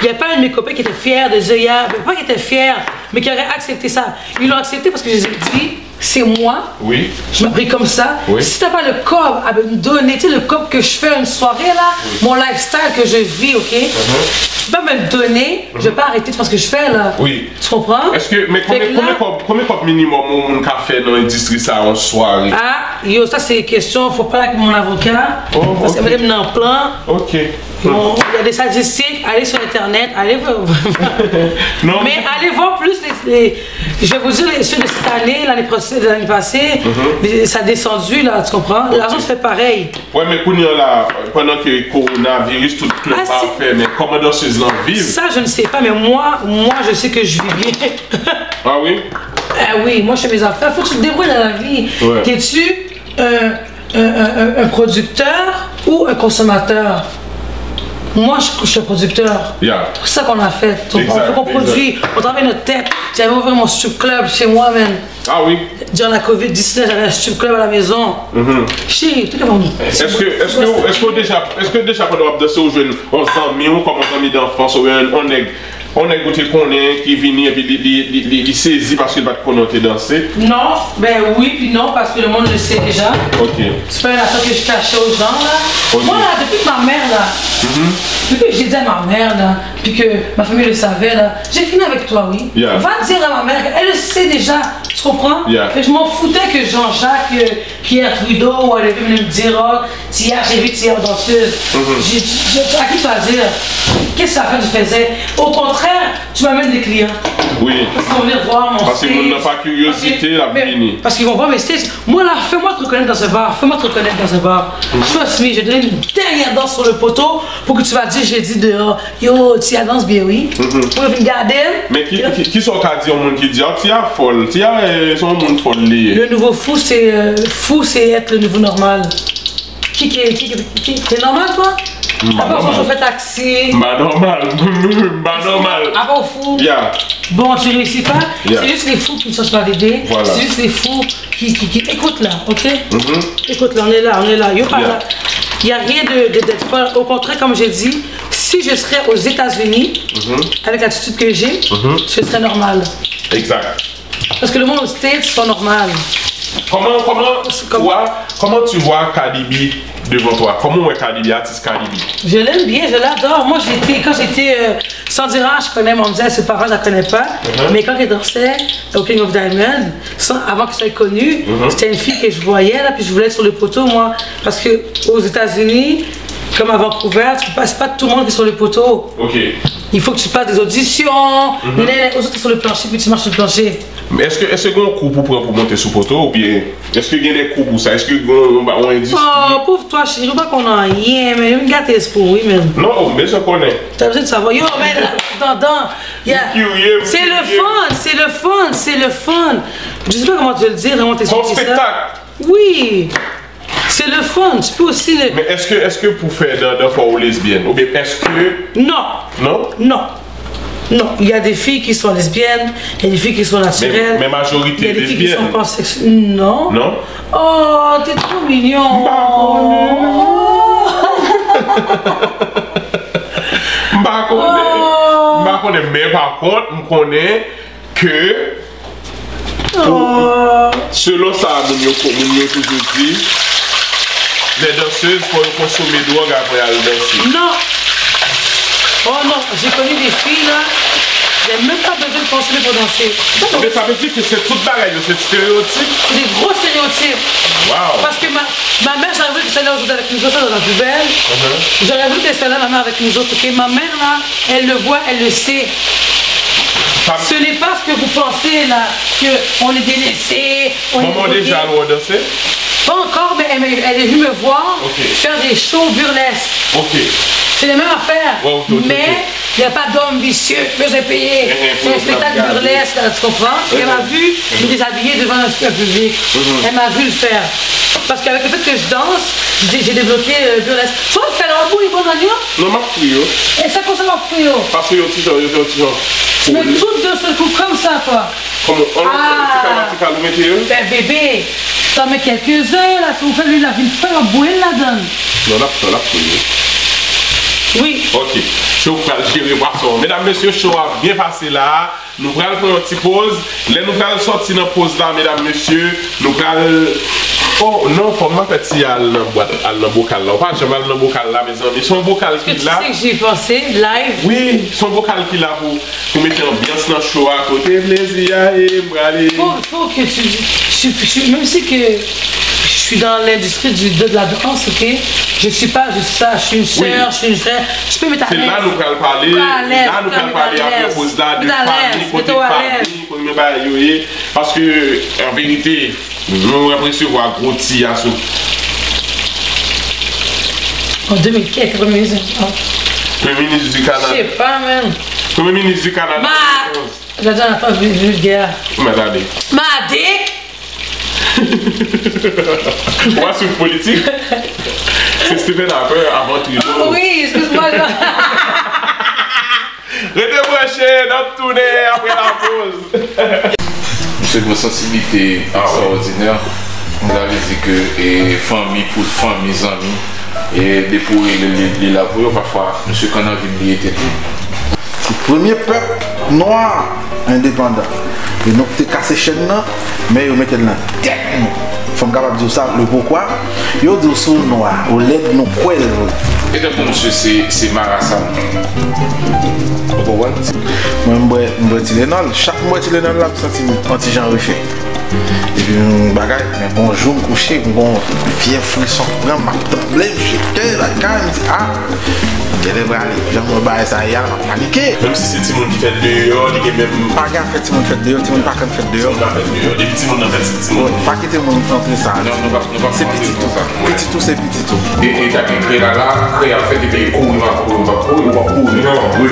Il n'y a pas un de mes copains qui était fier de dire, pas qui était fier, mais qui aurait accepté ça. Ils l'ont accepté parce que je les ai dit, c'est moi. Oui. Je m'ai pris comme ça. Oui. Si t'as pas le corps à me donner, tu sais, le corps que je fais une soirée là, mon lifestyle que je vis, ok, tu peux pas me le donner, je vais pas arrêter de faire ce que je fais là. Oui. Tu comprends? Est-ce que, mais combien de minimum on fait dans l'industrie ça en soirée? Ah, yo, ça c'est une question, faut pas avec mon avocat. Oh, parce que même dans le plan. Ok. Bon, il y a des statistiques, allez sur internet, allez voir. Non. Mais allez voir plus je vais vous dire ceux de cette année, l'année passée, ça a descendu là, tu comprends? L'argent se fait pareil. Ouais, mais pendant que le coronavirus, tout le monde fait, mais comment danseuse l'en vivent? Ça, je ne sais pas, mais moi, je sais que je vis bien. Ah oui? Ah oui, moi je fais mes affaires, faut que tu te débrouilles dans la vie. Ouais. T'es-tu un producteur ou un consommateur? Moi, je suis un producteur. Yeah. C'est ça qu'on a fait. Il faut qu'on produise, on travaille notre tête. J'avais ouvert mon strip club chez moi, man. Ah oui? Durant la COVID-19, j'avais un strip club à la maison. Chez tout le monde. Est-ce que déjà quand on a dansé aux jeunes, on s'en ou comme on s'en mis d'enfance, on a goûté qu'on est, qui vient et puis il saisit parce qu'il va te connaître danser? Non, ben oui, puis non, parce que le monde le sait déjà. Ok. C'est pas une affaire que je cachais aux gens là. Okay. Moi là, depuis que ma mère là, depuis que j'ai dit à ma mère là, puis que ma famille le savait là, j'ai fini avec toi, oui. Yeah. Va dire à ma mère, elle le sait déjà, tu comprends? Yeah. Et je m'en foutais que Jean-Jacques, Pierre Trudeau, ou elle venait me dire, oh, Tia, j'ai vu Tia danseuse. À qui tu vas dire? Qu'est-ce que ça fait que je faisais? Au contraire, tu m'amènes des clients. Oui. Parce qu'ils vont venir voir mon stage. Parce qu'ils n'ont pas curiosité, la fini. Parce qu'ils vont voir mes stages. Moi là, fais-moi te reconnaître dans ce bar. Fais-moi te reconnaître dans ce bar. Trust me, je vais donner une dernière danse sur le poteau pour que tu vas dire, j'ai dit dehors, yo, Tia danse bien, oui. Pour venir garder. Mais qui sont qu'à dire au monde qui dit, oh, Tia folle, Tia, son monde folle lié. Le nouveau fou, c'est être le nouveau normal. T'es normal, toi? À part quand je fais taxi. Bah normal. À part fou. Yeah. Bon, tu réussis pas. Yeah. C'est juste les fous qui ne cherchent pas d'aider. Voilà. C'est juste les fous qui écoute là, ok? Écoute là, on est là. Yo, là. Il n'y a rien d'être folle. Au contraire, comme j'ai dit, si je serais aux États-Unis, avec l'attitude que j'ai, je serais normal. Exact. Parce que le monde aux States sont normal. Comment tu vois Cardi B devant toi? Comment est Cardi B, artiste Cardi B? Je l'aime bien, je l'adore. Moi, quand j'étais sans dire, je connais, on me disait, ses parents, je la connais pas. Mais quand elle dansait au King of Diamond, avant que je sois connue, c'était une fille que je voyais, là, puis je voulais être sur le poteau, moi. Parce que aux États-Unis, comme à Vancouver, tu ne passes pas tout le monde qui est sur le poteau. Ok. Il faut que tu passes des auditions, aux autres sur le plancher, puis tu marches sur le plancher. Mais est-ce qu'il y a un coup pour monter sur le poteau ou bien est-ce qu'il y a des coups pour ça? Est-ce qu'on est dit? Oh, pauvre toi, je ne sais pas qu'on a rien, mais je me gâte pour oui, même. Non, mais ça connaît. T'as besoin de savoir. Yo, mais c'est le fun. Je sais pas comment te le dire, comment t'expliquer ça. Son spectacle. Oui. C'est le fun, tu peux aussi le... Mais est-ce que pour faire d'un fois aux lesbiennes, ou bien est-ce que... Non, il y a des filles qui sont lesbiennes, il y a des filles qui sont naturelles. Mais majorité lesbiennes. Il y a des filles qui sont pansexuelles. Non. Oh, t'es trop mignon. Mais par contre, on connaît que... Selon ça, nous toujours dit, les danseuses faut consommer de drogue après aller danser. Non. Oh non, j'ai connu des filles là, j'ai même pas besoin de consommer pour danser. Mais ça veut dire que c'est toute bagarre, c'est stéréotype. C'est des gros stéréotypes. Wow. Parce que ma mère, j'aurais voulu qu'elle soit là aujourd'hui avec nous autres dans la poubelle. J'aurais voulu qu'elle soit là, ma mère, avec nous autres. Okay? Ma mère là, elle le voit, elle le sait. Ce n'est pas ce que vous pensez là, qu'on est délaissé. Maman déjà à danser? Pas encore, mais elle est venue me voir faire des shows burlesques. C'est les mêmes affaires. Mais Il n'y a pas d'homme vicieux, mais j'ai payé. C'est un spectacle burlesque, là, tu comprends? Elle m'a vu me déshabiller devant un public. Elle m'a vu le faire. Parce qu'avec le fait que je danse, j'ai débloqué le burlesque. Tu vois, faire un bout, il est bon dans non, ma fouille. Et ça concerne un fouille. Parce que tu mets tout de ce coup comme ça, toi. Comment on ben bébé, t'en mets quelques-uns, là, si vous faites lui, la ville faire un bout, elle la donne. Non, la fouille. Oui. Ok. Je vais vous gérer boisson. Mesdames, messieurs, le show a bien passé là. Nous allons prendre une petite pause. Là, nous allons sortir dans la pause là, mesdames, messieurs. Nous allons. Oh non, faut pas faire si à le bocal là. Pas jamais dans le bocal là, mes amis. Son bocal qui là. Tu sais que j'ai pensé live. Oui, son bocal qui là pour mettre l'ambiance dans le show à côté. Plaisir et aller. Faut que tu. Même si que je suis dans l'industrie de la danse, ok? Je suis pas juste ça, je suis une soeur, je suis une frère. Je peux mettre à l'aise. C'est là nous allons parler. Là nous allons parler à propos de famille, côté famille, parce que en vérité, nous apprécions voir gros tir à ce. En 2015, Premier ministre. Premier ministre du Canada. Je sais pas, même. Premier ministre du Canada. La dernière fois vulgaire. Madame. Madic! Moi, sur politique, c'est Stephen Harper avant Trudeau. Oui, excuse-moi. Redébranché, notre tournée après la pause. Monsieur de sensibilité extraordinaire, vous avez dit que famille pour famille, amis, et dépouiller les labours, parfois, monsieur Canaville était tout. C'est le premier peuple noir indépendant. Et nous avons cassé chaîne, mais nous mettons la tête. Il faut capable de dire ça. Le pourquoi? Yo dit sous noir, au lait de nos poils. Et donc, monsieur, c'est Marassa. Vous comprenez? Moi, je bois Tylenol. Chaque mois, Tylenol, là, je sens anti-Jean refait. Et puis, bagaille, mais bonjour, me coucher, bon, fier frisson, prends ma tremblée, j'étais la canne, ah, je devrais aller, j'en me ça, y a paniqué. Même si c'est Timon qui fait dehors, il est même. Pas gaffe, fait Timon fait dehors, Timon pas qu'un fait dehors. Et puis Timon en fait, c'est Timon. Pas quitter mon entrer ça. Non, nous va c'est petit tout. Petit tout, c'est petit tout. Et t'as créé là, créé à faire des coups, il va courir.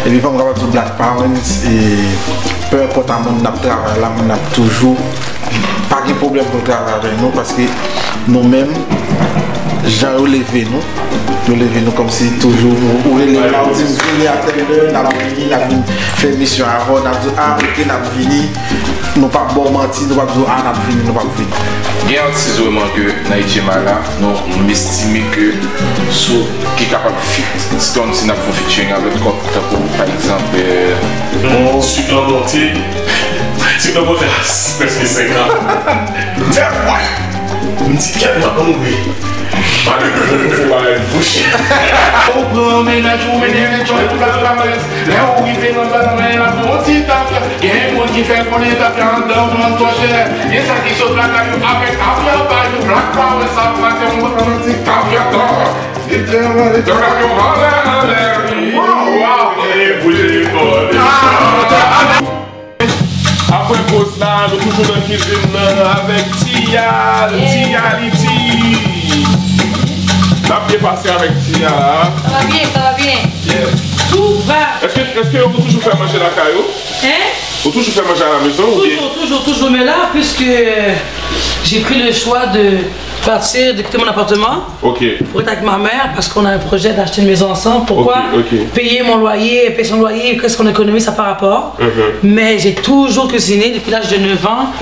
Et puis, on va dire Black Parents, et peu importe à mon travail, là, on a toujours pas de problème pour travailler avec nous parce que nous-mêmes, j'ai relevé nous comme si toujours, on est là, on dit, on est à telle heure, on a fini, on a fait mission avant, on a dit, ah, ok, on a fini, nous pas bon mentir, nous pas dire, ah, on a fini, nous pas fini. Il y a aussi vraiment que Naïtima là, nous estimons que ce qui est capable de fit, si on a fait featuring avec par exemple, sur la montée. C'est comme ça, presque 5 ans. Tiens, ouais! Me dit qu'elle m'a hongri. Pas de gros pour aller boucher. Au grand ménage, vous menez les choses pour la presse. Là où il fait dans la main, la petite affaire. Il y a un monde qui fait qu'on est affaire en dehors, on toi cher. Il y a ça qui saute la caillou avec affaire, pas de black power, ça va faire un mot dans le petit affaire d'or. Et tu vas aller dans la maison, wow! Et bouger les cordes. Après pause là, nous toujours dans la cuisine avec Tia, Tia-Liti. Ça a bien passé avec Tia. Ça va bien. Yeah. Tout va. Est-ce que vous toujours faire manger la caillou? Hein? Vous toujours faire manger à la maison? Toujours. Mais là, puisque j'ai pris le choix de partir, de quitter mon appartement pour être avec ma mère parce qu'on a un projet d'acheter une maison ensemble. Pourquoi? Payer mon loyer, payer son loyer, qu'est-ce qu'on économise, ça par rapport. Mais j'ai toujours cuisiné depuis l'âge de 9 ans.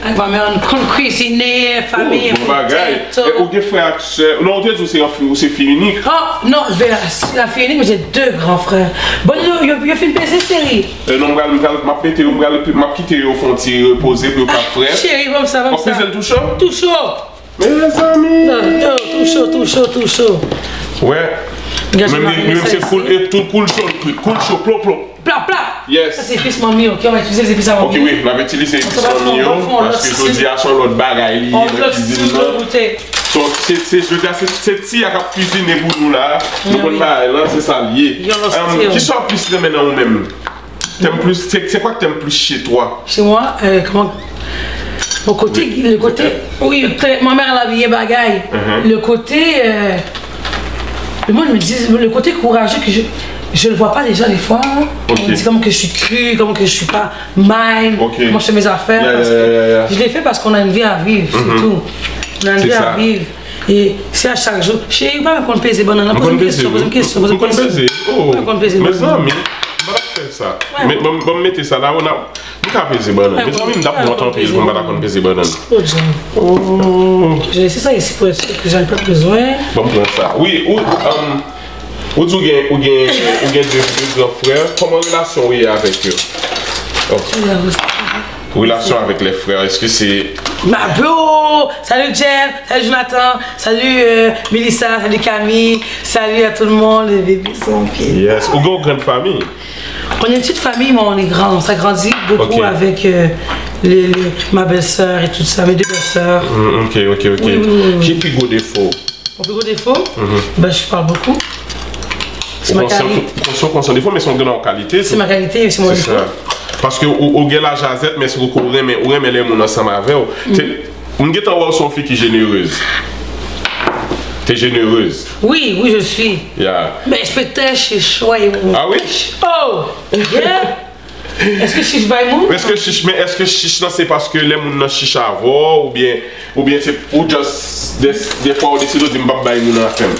Avec ma mère, on cuisinait, famille. Bon bagaille. Et au frère, non, c'est fille unique. Oh non, la fille unique, mais j'ai 2 grands frères. Bon, il a fait une petite série. Non, je vais quitter au fond, reposer pour le frère. Chérie, comme ça. Tout chaud? Tout chaud. Mes amis! Non, tout chaud. Ouais. Même c'est cool chaud, plop. Plat. Yes. Ça c'est épices mamie, ok? On va utiliser les épices mamie. Ok, oui, on va utiliser les épices mamie parce que je dis à son l'autre bagaille, on peut goûter. Donc, c'est si à la cuisine pour nous là, c'est ça lié. Qui sont plus de maintenant nous-mêmes? C'est quoi que t'aimes plus chez toi? Chez moi, comment? Le côté, oui, ma mère elle habillait bagaille. Le côté, moi je me dis, le côté courageux que je le vois pas déjà des fois. On dit comme que je suis cru, comme que je suis pas mine. Moi je fais mes affaires. Je l'ai fait parce qu'on a une vie à vivre, c'est tout. On a une vie à vivre. Et c'est à chaque jour. Je sais pas qu'on pèse banane. Pose une question. Mais ça, mais ça. Mais bon mettez ça là, on a peser banane. Mais même d'abord on pèse banane. J'ai laissé ça ici pour être sûr que j'en ai pas besoin. Bon prendre ça. Oui, ou deux grands frères, comment relation est avec eux? Relation avec les frères, est-ce que c'est... Ma bro! Salut Jeff, salut Jonathan, salut Melissa, salut Camille, salut à tout le monde, les bébés sont pieds. Yes, ou une grande famille? On est une petite famille, mais on est grand, on s'agrandit beaucoup avec ma belle-sœur et tout ça, mes deux belles-sœurs. Ok. Qui est plus gros défaut? Mon plus gros défaut? Ben, je parle beaucoup. C'est ma qualité. Conscient défaut, mais c'est en qualité. C'est ma qualité et c'est mon défaut. Parce que au gars la jazette, mais c'est qu'on aime les gens ensemble avec eux. On est en son fille qui est généreuse. T'es généreuse? Oui, je suis. Mais je peux tâcher choix. Ah oui? Oh! Yeah! Est-ce que chiche by moon? Est-ce que chiche c'est parce que les gens chiche avant ou bien c'est ou juste des fois on décide de dire m'bap by moon en femme?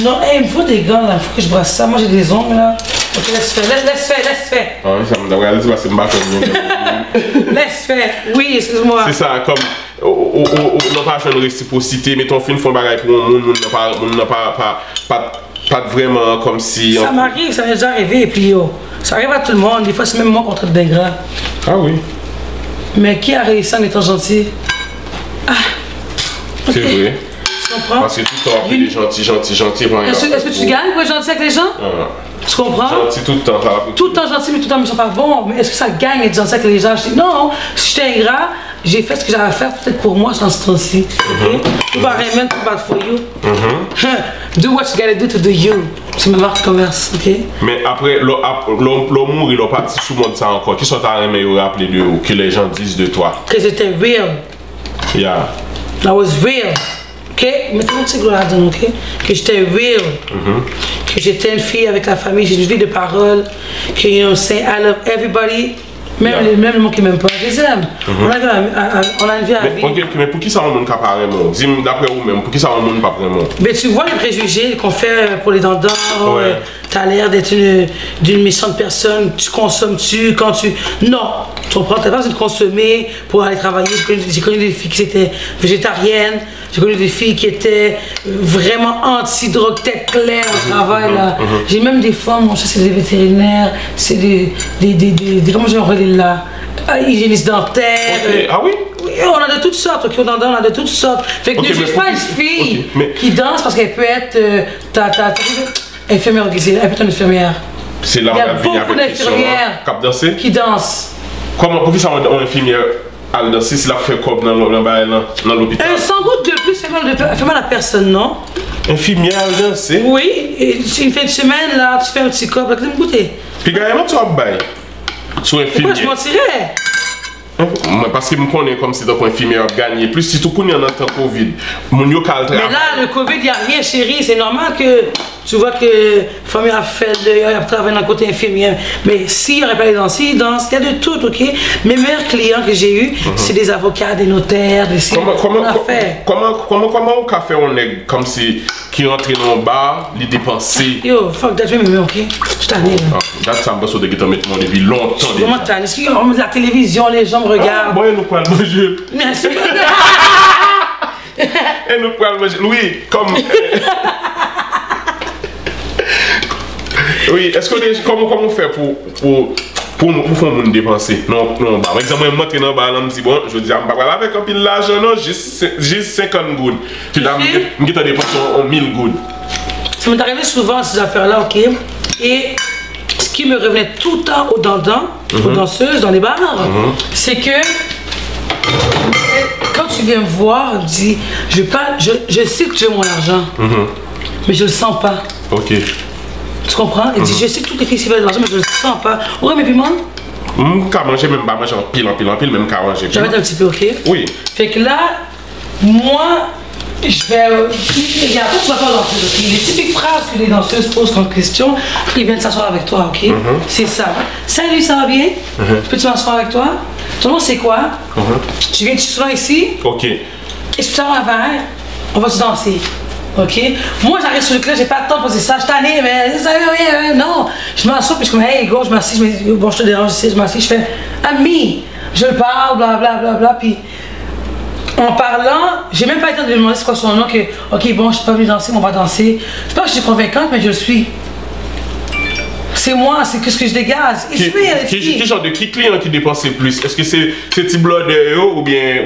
Non, il me faut des gants là, il faut que je brasse ça. Moi j'ai des ongles là. Ok, laisse faire. Ah oui, ça me doit réaliser parce que m'bap laisse faire, oui, excuse-moi. C'est ça, comme on n'a pas une réciprocité, mais ton film font bagaille pour un monde, on n'a pas vraiment comme si... Ça m'arrive, ça m'est déjà arrivé et puis ça arrive à tout le monde, des fois c'est même moi qu'on traite d'ingrat. Ah oui. Mais qui a réussi en étant gentil? Ah, c'est vrai. Tu comprends? Parce que tout le temps, on est gentil. Est-ce que tu gagnes pour être gentil avec les gens? Tu comprends? Gentil tout le temps. Tout le temps gentil, mais tout le temps, mais ils sont pas bons. Mais est-ce que ça gagne être gentil avec les gens? Je dis non, si j'étais ingrat, j'ai fait ce que j'avais à faire peut-être pour moi dans ce temps-ci. Tout va rien, too bad for you. Do what you gotta do to do you. C'est ma marque de commerce, ok? Mais après, l'amour, il a parti sous le monde ça encore. Qui sont à aimer rappeler de vous, que les gens disent de toi? Que j'étais real. Yeah. I was real. Ok? Mettez-moi un petit gros là-dedans, ok? Que j'étais real. Que j'étais une fille avec la famille, j'ai une vie de parole. Que, you know, say I love everybody. Même les gens qui m'aiment pas, je les aime. On a une vie à vivre. Mais pour qui ça, on ne peut pas vraiment? Dis-moi d'après vous-même, pour qui ça, on ne peut pas vraiment? Mais tu vois les préjugés qu'on fait pour les dandans. T'as l'air d'être d'une méchante personne, tu consommes-tu quand tu... Non, tu comprends, t'as pas besoin de consommer pour aller travailler. J'ai connu des filles qui étaient végétariennes, j'ai connu des filles qui étaient vraiment anti-drogue, tête claire au travail là. J'ai même des femmes, ça c'est des vétérinaires, c'est des comment j'ai envoyé là, hygiénistes dentaires. Ah oui? Oui, on a de toutes sortes, au dandin, on a de toutes sortes. Fait que ne juge pas une fille qui danse parce qu'elle peut être infirmière, elle peut être une infirmière. C'est là il y a beaucoup d'infirmières qui dansent. Comment, pour qui ça on infirmière à danser si la fait comme dans l'hôpital? Sans doute de plus, fait mal à personne, non? Infirmière à danser? Oui, et une fin de semaine là, tu fais un petit cop, là, tu vas me goûter. Puis carrément tu vas bailler sur infirmière. Pourquoi je mentirais? Parce que je connais comme si tu as infirmière gagné. Plus si tu connais en temps Covid, mon yo cal travail. Mais là, le Covid, il n'y a rien, chérie. C'est normal que tu vois que la famille a fait travaillé dans le côté infirmière. Mais s'il n'y aurait pas les danses, il y a de tout, ok? Mes meilleurs clients que j'ai eu, c'est des avocats, des notaires, des Comment au café on est comme si qui rentre dans le bar, les dépenser? Yo, fuck that, je vais m'aimer, ok? Je t'en ai. Ça me passe au déguisement depuis longtemps. Comment t'as dit? On met la télévision, les gens me regardent. Bon, nous pouvons le manger. Merci. Et nous pouvons le manger. Oui, comme. Oui, est-ce que comment on fait pour faire mon dépenser? Non, par exemple, je monte dans le bar, je me dis, bon, je dis, je ne vais pas avec un peu l'argent, non, juste 50 gouttes. Puis là, je vais dépenser 1000 gouttes. Ça m'est arrivé souvent ces affaires-là, ok? Et ce qui me revenait tout le temps aux dandans, aux danseuses, dans les bars, c'est que quand tu viens me voir, on me dit, je sais que tu veux mon argent, mais je le sens pas. Ok. Tu comprends? Il dit, je sais que toutes les filles veulent de l'argent, mais je le sens pas. Ouais, mais piment? Qu'à manger, même pas manger en pile, même qu'à manger. J'arrête un petit peu, ok? Oui. Fait que là, moi, Je vais. Regarde, toi, tu vas pas danser, ok? Les typiques phrases que les danseuses posent comme question, puis ils viennent s'asseoir avec toi, ok? C'est ça. Salut, ça va bien? Peux-tu m'asseoir avec toi? Ton nom, c'est quoi? Tu viens souvent ici? Ok. Est-ce que tu as un verre? On va se danser. Ok? Moi, j'arrive sur le club, j'ai pas le temps de poser ça. Je t'en ai, mais ça veut rien. Non. Je m'assois, puis je suis comme, hey, go, je m'assis, je me dis, bon, je te dérange ici, je m'assis, je fais, ami, je le parle, blablabla, puis. En parlant, j'ai même pas été de lui demander c'est quoi son nom, que ok bon je suis pas venue danser, mais on va danser. Je sais pas que je suis convaincante, mais je le suis. C'est moi, c'est que ce que je dégage. Quel genre de client qui dépense le plus? Est-ce que c'est petit blonde ou bien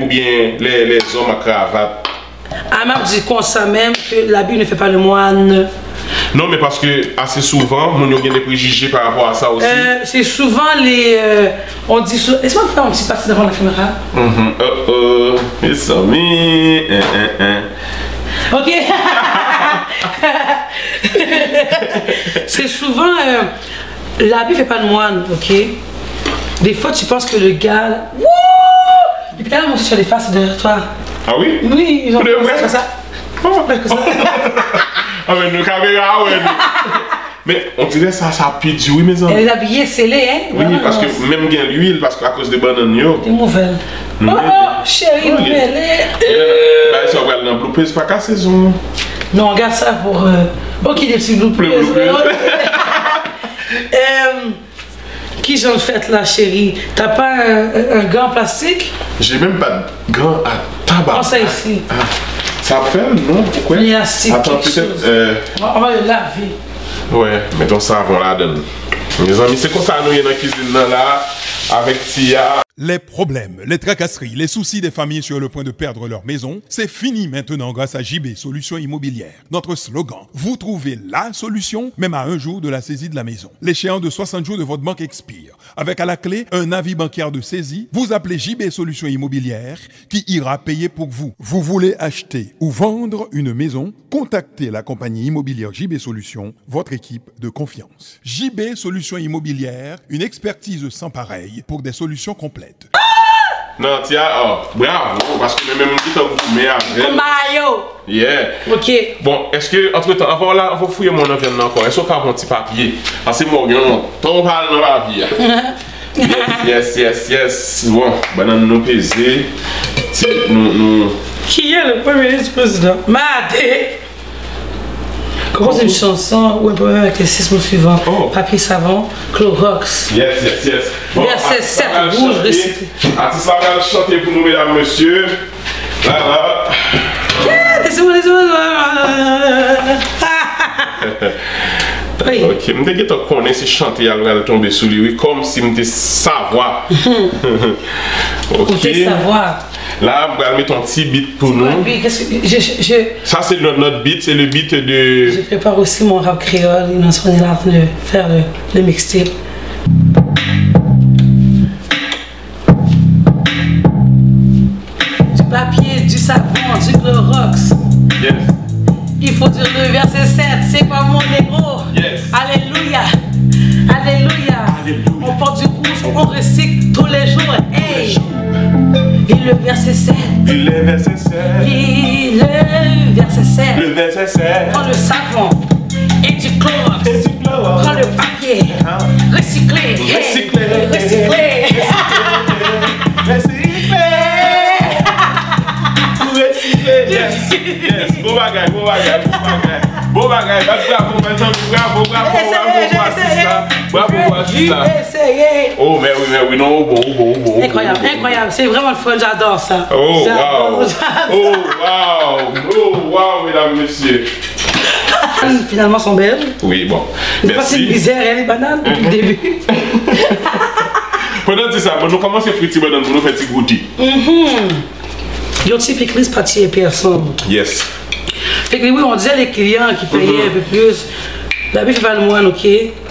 les hommes à cravate? Ah, m'a dit qu'on sait même que l'habit ne fait pas le moine. Non, mais parce que assez souvent, on a des préjugés par rapport à ça aussi. C'est souvent les. On dit souvent. Est-ce qu'on peut faire un petit passé devant la caméra? Mes amis. Ok. C'est souvent. L'habit fait pas de moine, ok? Des fois, tu penses que le gars. Wouh! Et puis là, moi, je fais des faces derrière toi. Ah oui? Oui, ils ont fait ça. Ah mais nos caméras, ouais. Mais on dirait ça pique oui mes amis. Elle est habillée scellée, hein? Oui, parce que même bien l'huile, parce qu'à cause des bananes, yo. T'es mauvaise. Oh, chérie, nouvelle. Bah, ça va aller dans le bloopers, c'est pas qu'à saison. Non, on garde ça pour. Ok, des petits bloopers. Qui j'en fait là, chérie? T'as pas un gant en plastique? J'ai même pas de gant à tabac. Prends ça ici. Ça fait, non? Pourquoi? Attends, peut-être. On va le laver. Ouais, mettons ça avant la donne. Mes amis, c'est comme ça, nous, il y a dans la cuisine là, avec Tia. Les problèmes, les tracasseries, les soucis des familles sur le point de perdre leur maison, c'est fini maintenant grâce à JB Solutions Immobilières. Notre slogan, vous trouvez la solution, même à un jour de la saisie de la maison. L'échéance de 60 jours de votre banque expire. Avec à la clé un avis bancaire de saisie, vous appelez JB Solutions Immobilières qui ira payer pour vous. Vous voulez acheter ou vendre une maison? Contactez la compagnie immobilière JB Solutions, votre équipe de confiance. JB Solutions Immobilières, une expertise sans pareil pour des solutions complètes. Non, Tia, bravo, parce que même dit que vous mettez avec. Mario! Yeah. Ok. Bon, est-ce que, entre temps, avant là, on va fouiller mon environnement encore. Est-ce qu'on a un petit papier? Parce que moi, on parle dans la papier. Yes. Bon, banane nous peser. Nous. Qui est le premier ministre du président? Madé! Comment c'est une chanson ou un problème avec les 6 mots suivants? Papier savon, Clorox. Yes. Bon, verset 7, rouge, recyclé. Artiste va chanter pour nous, mesdames, messieurs. Là. Oui. Ok, je me connais si chanter à tomber sous lui, comme si je savoir. Ok. Savoir. Là, on va mettre un petit beat pour nous. Ça, c'est notre beat, c'est le beat de. Je prépare aussi mon rap créole. On est là en train de faire le mixtape. Du papier, du savon, du Clorox. Yes. Il faut dire le verset 7, c'est pas mon négro. Yes. Alléluia. On porte du rouge, on recycle tous les jours. Hey. Et le verset 7. Le verset 7. Prends le savon et du Clorox. Prends le papier. Recycler. Yes. Bon bagage. Bravo, assistant. Oh, mais oui, non, bon. Incroyable. C'est vraiment le fun, j'adore ça. Oh, wow, mesdames, messieurs. Finalement, sont belles. Oui, bon. C'est pas une misère, elle est banane depuis le début. Pendant ça, nous commençons à faire des bananes pour nous faire des goûter. Yo, typique liste partie personne. Yes. Fait que oui, on disait les clients qui payaient un peu plus. La bif fait pas le moine, ok?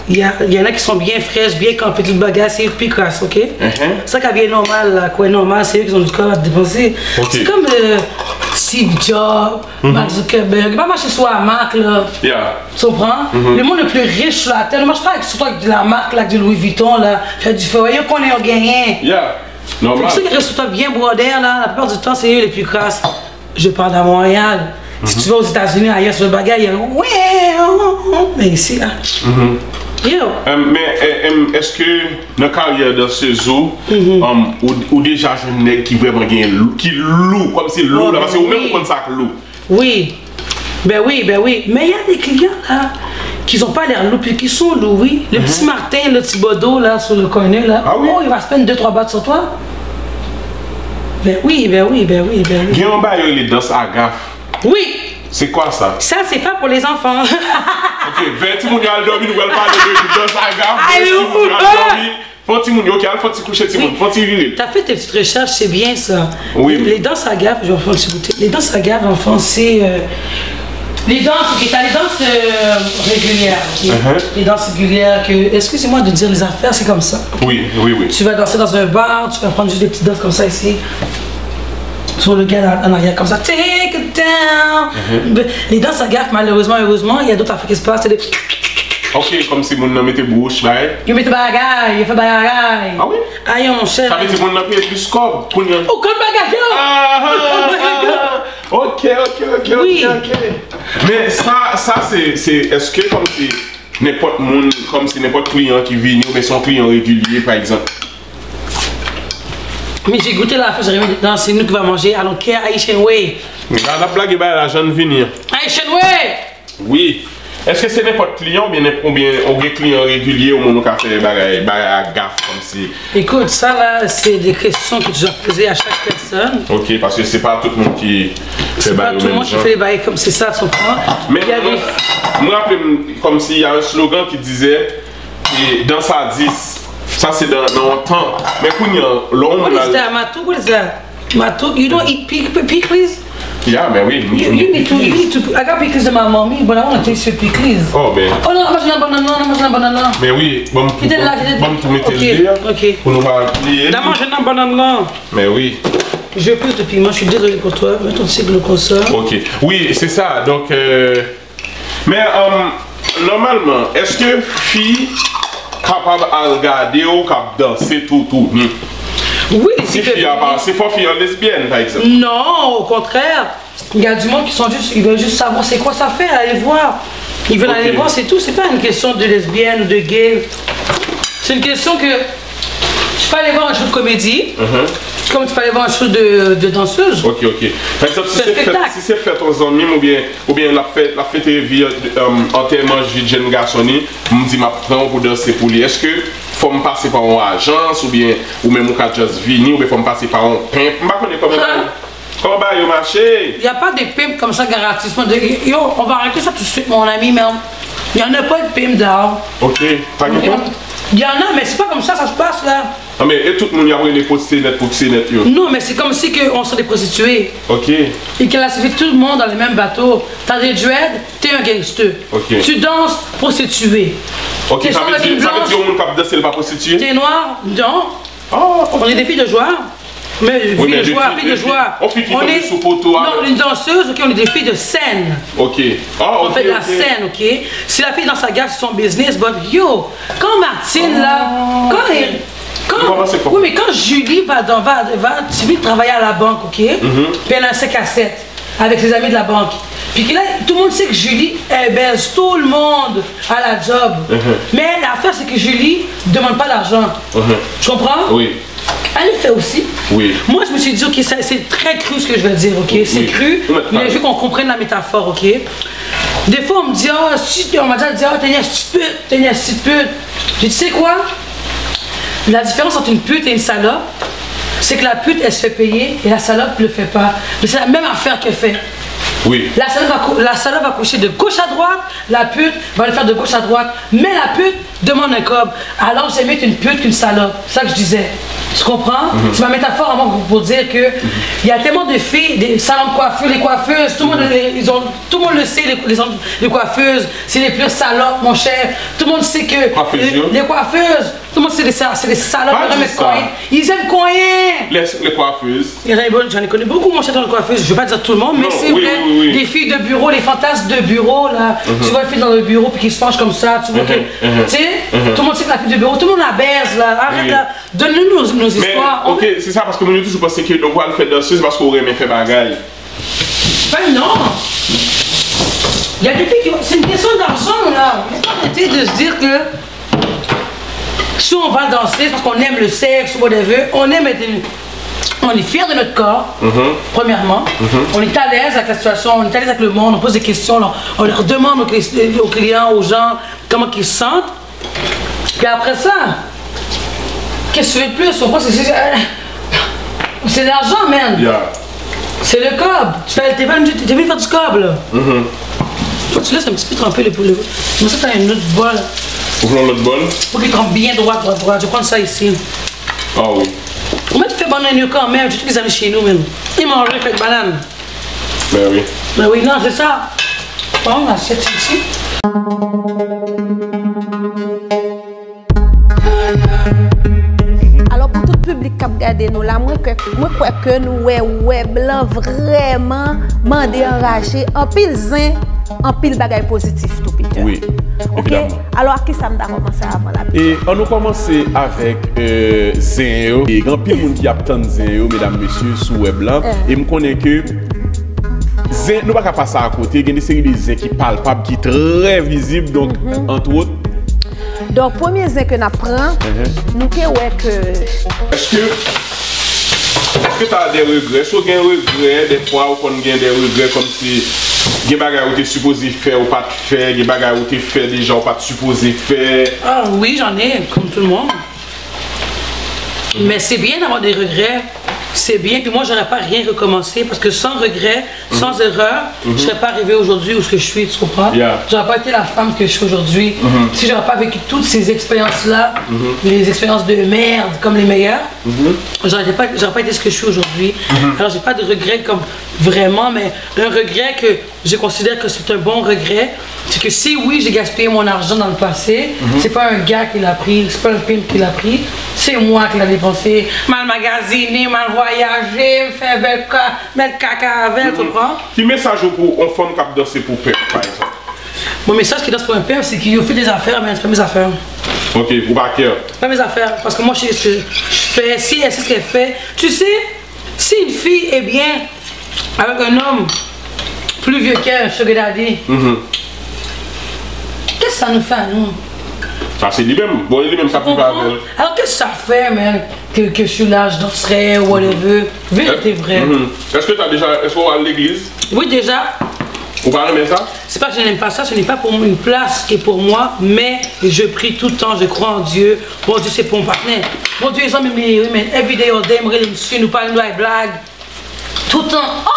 Il y en a qui sont bien fraîches, bien campées, tout le bagage, c'est plus crasse, ok? C'est ça qui est bien normal, là, quoi, normal, c'est eux qui ont du corps à dépenser. C'est comme Steve Jobs, Mark Zuckerberg, pas marcher sur la marque, là. Tu comprends? Le monde le plus riche sur la terre, ne marche pas surtout avec de la marque, là, avec du Louis Vuitton, là, faire du feu, voyez qu'on est gagné. Normal. Ceux qui restent bien brodés, là, la plupart du temps, c'est eux les plus crasses. je parle à Montréal. Si tu vas aux États-Unis, ailleurs sur le bagage, il y a mais ici, là. Yo. Mais est-ce que dans la carrière de ce zoo, ou déjà je n'ai qui vraiment qui loue, comme c'est lourd, parce que vous-même vous ça lourd. Oui. Ben oui. Mais il y a des clients là qui n'ont pas l'air lourds, puis qui sont lourds, oui. Le petit Martin, le petit Bodo là sur le corner là, il va se prendre 2-3 battes sur toi. Ben oui. Il y a un bail les danses à gaffe. Oui. C'est quoi ça? Ça, c'est pas pour les enfants. Ok, 20 minutes à dormir, nous allons parler de danse à gaffe. Faut-il mourir, ok, faut-il coucher, faut-il virer. T'as fait tes petites recherches, c'est bien ça. Oui. Les danses à gaffe, je vais faire le goûter. Les danses à gaffe, enfant, c'est. Les danses, ok, t'as les danses régulières. Okay? Les danses régulières que. Excusez-moi de dire les affaires, c'est comme ça. Oui. Tu vas danser dans un bar, tu vas prendre juste des petites danses comme ça ici. Sur le gars en arrière comme ça, take it down. Les danses à gaffe, malheureusement, heureusement, il y a d'autres affaires qui se passent, c'est des. Ok, comme si mon nom était bouche, ouais. Il met bagaille, il fait bagaille. Ah oui? Aïe, mon cher. Ça veut dire que mon nom est plus scope. Oh, comme bagaille! Ok. Oui. Mais ça c'est. Est-ce que comme si n'importe client qui vient, mais son client régulier, par exemple. Mais j'ai goûté la fois, j'arrive dans c'est nous qui va manger, I don't care, Haitian way. La blague est la jeune venir. Haitian way! Oui. Est-ce que c'est n'importe client ou bien un client régulier au moment où on fait des gaffe comme si. Écoute, ça là, c'est des questions que tu dois poser à chaque personne. Ok, parce que c'est pas tout le monde qui fait pas tout le monde qui fait les bails comme c'est ça, tu comprends? Mais je me rappelle comme s'il y a un slogan qui disait dans sa 10. Ça c'est dans le temps. Mais quand il y a l'homme. What is that, Matou? What is that? Matou, you don't eat pickles? Yeah, mais oui. You need to. I got pickles in my mommy, but I want to taste your pickles. Oh, ben. Oh non, moi j'ai un banana. Mais oui, bon, tu mettre ok. Pour nous plier. D'abord, j'ai un banana. Mais oui. Je veux plus de piment, je suis désolé pour toi. Mets ton cycle comme ça. Ok. Oui, c'est ça. Donc, mais normalement, est-ce que fille capable à regarder ou capable danser tout? Oui, c'est pas fille lesbienne, par exemple. Non, au contraire. Il y a du monde qui sont juste, ils veulent juste savoir c'est quoi ça fait, aller voir. Ils veulent aller voir, c'est tout. C'est pas une question de lesbienne ou de gay. C'est une question que tu peux aller voir un show de comédie, comme tu peux aller voir un show de danseuse. Ok. Par exemple, si c'est fait aux amis ou bien la fête vie entièrement de jeune garçon, me dit ma prend pour danser pour lui. Est-ce que faut me passer par une agence ou même un just venir ou bien faut me passer par un pimp? Je ne connais pas comment va marché. Il n'y a pas de pimp comme ça gratuitement. Yo, on va arrêter ça tout de suite, mon ami, mais il n'y en a pas de pimp dehors. Ok, pas de pimp? Il y en a, mais c'est pas comme ça se passe là. Non, mais tout le monde y a les prostituées net pour que c'est net. Non, mais c'est comme si on sont des prostituées. Ok. Et qu'elle a suivi tout le monde dans le même bateau. T'as des dreads, t'es un gangster. Ok. Tu danses, prostituée. Ok, ça veut dire que le monde qui danse, c'est pas prostituée? T'es noir, non. Oh, on est des filles de joie. Mais filles de joie, filles de joie. On est sous poteau. Non, une danseuse, ok, on est des filles de scène. Ok. On fait de la scène, ok. Si la fille dans sa gaffe, c'est son business, but yo, quand Martine là, oui, mais quand Julie va travailler à la banque, ok, puis elle a un 5 à 7 avec ses amis de la banque. Puis que là, tout le monde sait que Julie, elle baise tout le monde à la job. Mais l'affaire, c'est que Julie ne demande pas d'argent. Tu comprends? Oui. Elle le fait aussi. Oui. Moi, je me suis dit, ok, c'est très cru ce que je vais dire, ok? C'est cru, mais je veux qu'on comprenne la métaphore, ok? Des fois, on me dit, on m'a déjà dit, t'es une pute. Je dis, tu sais quoi? La différence entre une pute et une salope, c'est que la pute, elle se fait payer et la salope ne le fait pas. Mais c'est la même affaire qu'elle fait. Oui. La salope va coucher de gauche à droite, la pute va le faire de gauche à droite, mais la pute demande un cob. Alors j'aime mieux une pute qu'une salope. C'est ça que je disais. Tu comprends? C'est ma métaphore à moi pour dire que il y a tellement de filles, des salons de coiffure, les coiffeuses, tout le monde le sait, les coiffeuses, c'est les plus salopes, mon cher. Tout le monde sait que les coiffeuses, tout le monde sait c'est des salopes, ils aiment coin. Les coiffeuses. J'en ai connu beaucoup, mon cher, dans les coiffeuses. Je veux pas dire tout le monde, mais c'est vrai. Les filles de bureau, les fantasmes de bureau, là. Tu vois les filles dans le bureau puis qui se penchent comme ça, tu vois que. Tu sais, tout le monde sait que la fille de bureau, tout le monde la baise, là. Arrête là. Donne-nous nos histoires. Ok, c'est ça parce que nous toujours pensé que le voile fait danseuse parce qu'on aurait fait bagaille. Ben non. Il y a des filles qui... C'est une question d'argent, là. Il faut arrêter de se dire que si on va danser, c'est parce qu'on aime le sexe ou whatever, on aime être... On est fiers de notre corps, premièrement. On est à l'aise avec la situation, on est à l'aise avec le monde, on pose des questions, on leur demande aux clients, aux gens, comment ils se sentent. Puis après ça, qu'est-ce que tu veux de plus? On pense que c'est l'argent, man. Yeah. C'est le cob. T'es venu faire du cob, là. Toi, tu laisses un petit peu tremper les poulets. Mais ça, t'as une autre bol. Faut prendre l'autre bol? Faut qu'il trempe bien droit. Je vais prendre ça ici. Ah oui. Comment tu fais banane quand même? J'ai tous les amis chez nous, même. Ils mangent fait de banane. Ben oui. Ben oui, non, c'est ça. Bon, l'assiette ici. Alors pour tout public qui regarde nous là, moi crois que nous ouais blanc vraiment mandé enraché en pile zin, en pile bagay positif tout Peter. Oui. OK. Alors à qui ça m'a commencé avant la Et on a commencé avec Zin. Et grand pile monde qui a tant Zin, mesdames, messieurs, sous web là. Et me connaît que Zin, nous pas qu'à passer à côté, il y a des séries de Zin qui palpables, qui très visibles, donc entre autres. Donc premier zin que nous prend, nous que ouais que Est-ce que tu as des regrets? Est-ce que tu as des regrets des fois ou qu'on a des regrets comme si il y a des bagages où tu es supposé faire ou pas faire, il y a des bagages où tu fais déjà ou pas supposé faire? Ah oui, j'en ai, comme tout le monde. Mais c'est bien d'avoir des regrets. C'est bien, puis moi j'aurais pas rien recommencé parce que sans regret, sans erreur, je serais pas arrivée aujourd'hui où ce que je suis, tu comprends? J'aurais pas été la femme que je suis aujourd'hui. Si j'aurais pas vécu toutes ces expériences-là, les expériences de merde comme les meilleures, j'aurais pas été ce que je suis aujourd'hui. Alors j'ai pas de regret comme vraiment, mais un regret que je considère que c'est un bon regret, c'est que si oui j'ai gaspillé mon argent dans le passé, c'est pas un gars qui l'a pris, c'est pas un film qui l'a pris, c'est moi qui l'ai dépensé, mal magasiné, mal voyagé, faire mettre caca avec, tu comprends? Quel message pour une femme qui a dansé pour père, par exemple? Mon message qui danse pour un père, c'est qu'il a fait des affaires, mais c'est pas mes affaires. Ok, pour pas cœur. Pas mes affaires, parce que moi je sais ce que je fais, si elle sait ce qu'elle fait. Tu sais, si une fille est bien avec un homme plus vieux qu'elle, sugar daddy, qu'est-ce que ça nous fait à nous? Ça c'est lui-même, bon lui-même ça peut pas avec. Alors qu'est-ce que ça fait, man, que je suis là, je danserais, ou whatever. Vérité vrai. Est-ce que tu as déjà, est-ce qu'on va à l'église? Oui, déjà. Vous parlez de ça? C'est pas que je n'aime pas ça, ce n'est pas pour une place qui est pour moi, mais je prie tout le temps, je crois en Dieu. Bon Dieu, c'est pour mon partenaire. Mon Dieu, ils ont même every day all day, me monsieur, nous parlons de blague. Tout le temps. Oh!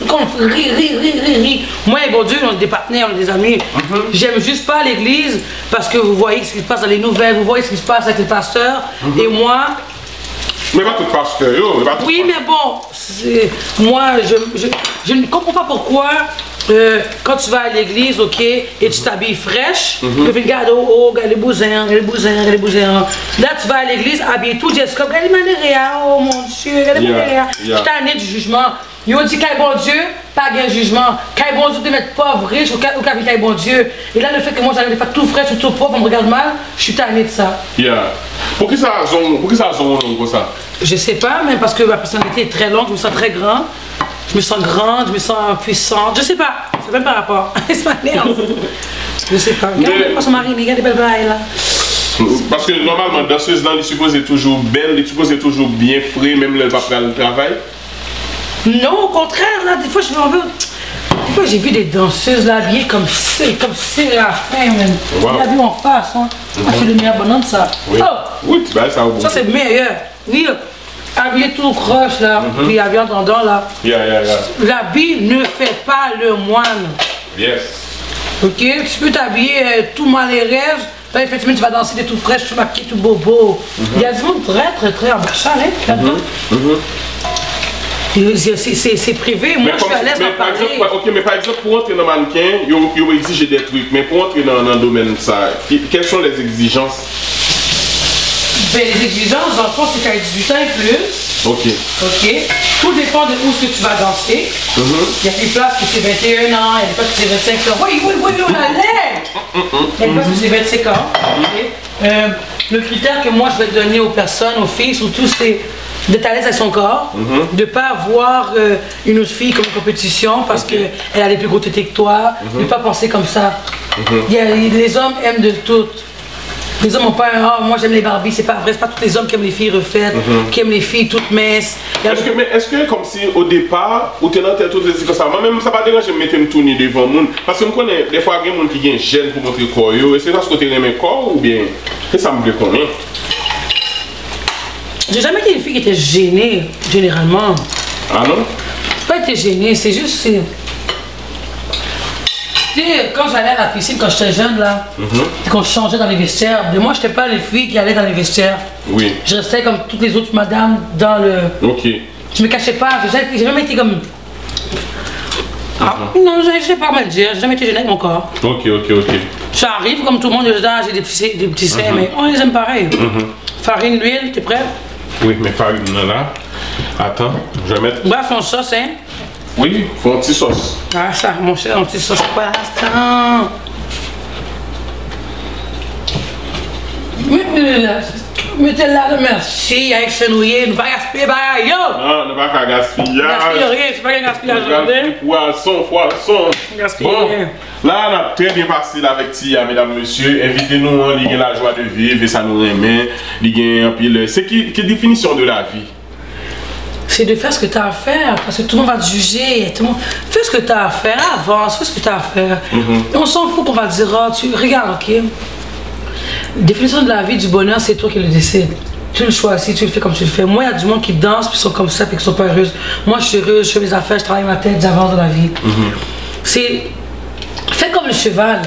Quand on rit. Moi et bon Dieu, on est des partenaires, on est des amis. J'aime juste pas l'église parce que vous voyez ce qui se passe dans les nouvelles, vous voyez ce qui se passe avec les pasteurs. Et moi. Mais pas tout pasteur, oui, mais bon, moi, je ne comprends pas pourquoi. Quand tu vas à l'église, ok, et tu t'habilles fraîche, tu fais regarde, regarde les bousins. Là, tu vas à l'église, habillé tout, Jessica, regarde les manières, oh mon Dieu, regarde les manières. Je suis tanné du jugement. Ils ont dit qu'il y a bon Dieu, pas de jugement. Qu'il y a bon Dieu de mettre pauvre, riche, ou qu'il y a bon Dieu. Et là, le fait que moi j'arrive de faire tout fraîche ou tout pauvre, on me regarde mal, je suis tanné de ça. Pour qui ça a comme ça? Je sais pas, mais parce que ma personnalité est très longue, je me sens très grand. Je me sens grande, je me sens puissante, je sais pas, c'est même par rapport. C'est ma merde. Je sais pas. Regarde son mari, regarde les belles bails là. Parce que normalement, danseuse dans les supposés toujours belle, les supposés toujours bien frais, même le pas le travail. Non, au contraire, là, des fois je m'en veux. Des fois j'ai vu des danseuses là habillées comme c'est à la fin, même. Wow. Habillées en face, hein. C'est le meilleur bonhomme ça. Oui, oui ben, ça c'est meilleur. Oui. Habillé tout croche là, puis habillé en tendant là. L'habit ne fait pas le moine. Yes. Ok, tu peux t'habiller tout mal et rêve, là effectivement tu vas danser des tout fraîches, tout maquillé, tout bobo. Il y a du monde très embauchant, hein, là-dedans. C'est privé, moi je suis à l'aise d'en parler. Ok, mais par exemple, pour entrer dans le mannequin, il faut exiger des trucs, mais pour entrer dans le domaine ça, quelles sont les exigences? Ben, les exigences, dans le fond, c'est qu'à 18 ans et plus. Ok. Tout dépend de où ce que tu vas danser. Il y a des places qui c'est 21 ans, il y a des places qui c'est 25 ans. Oui, on allait! Il y a des places qui c'est 25 ans. Le critère que moi je vais donner aux personnes, aux filles, surtout, c'est d'être à l'aise avec son corps, de ne pas voir une autre fille comme une compétition parce qu'elle a les plus gros tétés que toi, de ne pas penser comme ça. Les hommes aiment de tout. Les hommes n'ont pas un moi j'aime les Barbies, c'est pas vrai, c'est pas tous les hommes qui aiment les filles refaites, qui aiment les filles toutes minces. Est-ce que comme si au départ, ou tu es dans tête tout comme ça, moi-même ça pas dérange de mettre me tourner devant le monde, parce que je connais des fois il y a des gens qui ont gêne pour montrer le corps, est-ce que c'est parce que tu aimes le corps ou bien c'est ça me connaît? J'ai jamais été une fille qui était gênée, généralement. Ah non? J'ai pas été gênée, c'est juste... Tu sais, quand j'allais à la piscine, quand j'étais jeune, là, quand je changeais dans les vestiaires, moi, je n'étais pas les filles qui allaient dans les vestiaires. Oui. Je restais comme toutes les autres madames dans le... Ok. Je me cachais pas, j'ai jamais été comme... Non, je sais pas comment le dire, j'ai jamais été gênée avec mon corps. Ok. J'arrive comme tout le monde, j'ai des petits seins, mais on les aime pareil. Farine, l'huile, t'es prêt? Oui, mais farine là. Attends, je vais mettre... Bref, on sauce, hein? Oui, faut un petit sauce. Ah ça, mon cher, un petit sauce pas l'instant. Mettez là, merci, avec ce nouillet, nous pas gaspiller, bah yo! Non, ne pas gaspiller. Gaspiller rien, c'est pas qu'un gaspillage. Poisson. Gaspiller Bon, rien. là, on a très bien passé avec Tia, mesdames, messieurs. Invitez-nous, il y a la joie de vivre et ça nous remet. Il y a un pile. C'est quelle définition de la vie? C'est de faire ce que tu as à faire, parce que tout le monde va te juger. Fais ce que tu as à faire, avance, fais ce que tu as à faire. On s'en fout qu'on va te dire, oh, regarde, ok? La définition de la vie, du bonheur, c'est toi qui le décides. Tu le choisis, tu le fais comme tu le fais. Moi, il y a du monde qui danse, puis sont comme ça, puis qui sont pas heureuses. Moi, je suis heureuse, je fais mes affaires, je travaille ma tête, j'avance dans la vie. C'est... Fais comme le cheval.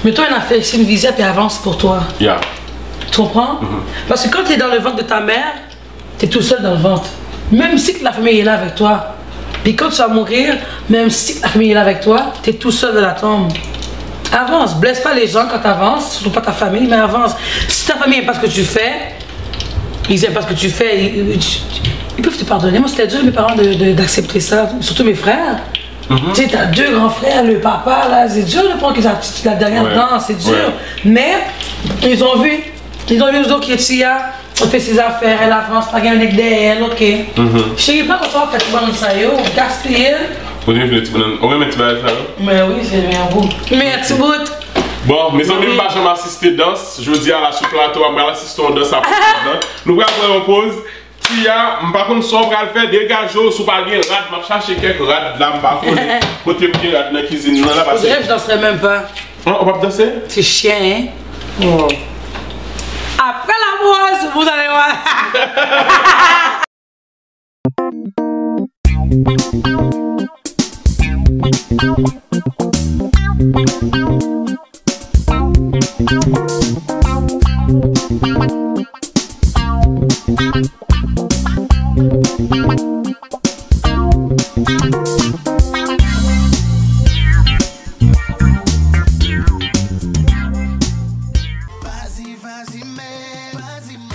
Mets-toi une affaire, c'est une visée, puis avance pour toi. Tu comprends? Parce que quand tu es dans le ventre de ta mère, tu es tout seul dans le ventre. Même si la famille est là avec toi. Puis quand tu vas mourir, même si la famille est là avec toi, tu es tout seul dans la tombe. Avance, blesse pas les gens quand tu avances, surtout pas ta famille, mais avance. Si ta famille n'aime pas ce que tu fais, ils n'aiment pas ce que tu fais, ils peuvent te pardonner. Moi, c'était dur, mes parents, d'accepter ça, surtout mes frères. Tu sais, t'as deux grands frères, le papa, là, c'est dur de prendre la dernière danse, c'est dur. Mais, ils ont vu aux autres qui est Tia, on fait ses affaires, elle avance, pas gagner avec elle, ok. Je sais pas quand on va faire tout le ça, gaspiller. On va mettre ça. Mais oui, c'est bien beau. Merci beaucoup. Bon, mes amis, je vais m'assister danse. Je dis à la sous-plateau, je vais assister à danse. Nous allons faire une pause. Tia, par contre, si on va faire des gageaux, si on va faire des rats, je vais chercher quelques rats là, je vais faire côté petit rat dans la cuisine. Je danserai même pas. On va danser? C'est chien, hein? Oh. Après la brosse, vous allez voir.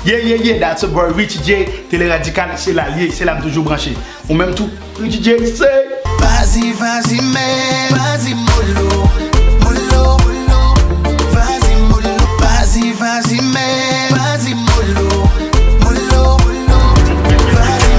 Yeah, that's a boy, Richie J, Télé Radical, c'est l'allié, c'est l'âme toujours branché. Ou même tout, Richie J, c'est... Vas-y, mais, vas-y, mollo, mollo, vas-y, mollo, vas-y, mais, vas-y, mollo, mollo, vas-y,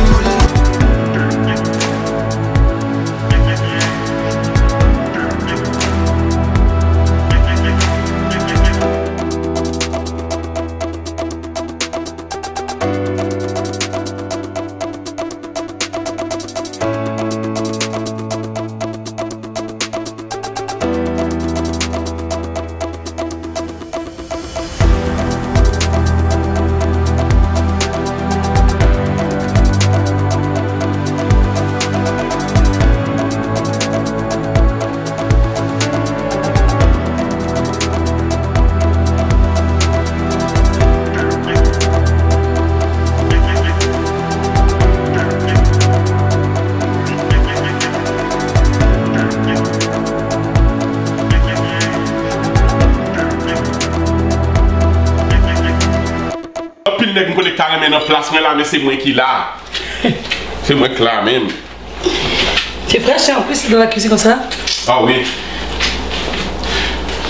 dans place là, mais c'est moi qui là. C'est moi qui là même. C'est fraîche en plus dans la cuisine comme ça? Ah oui.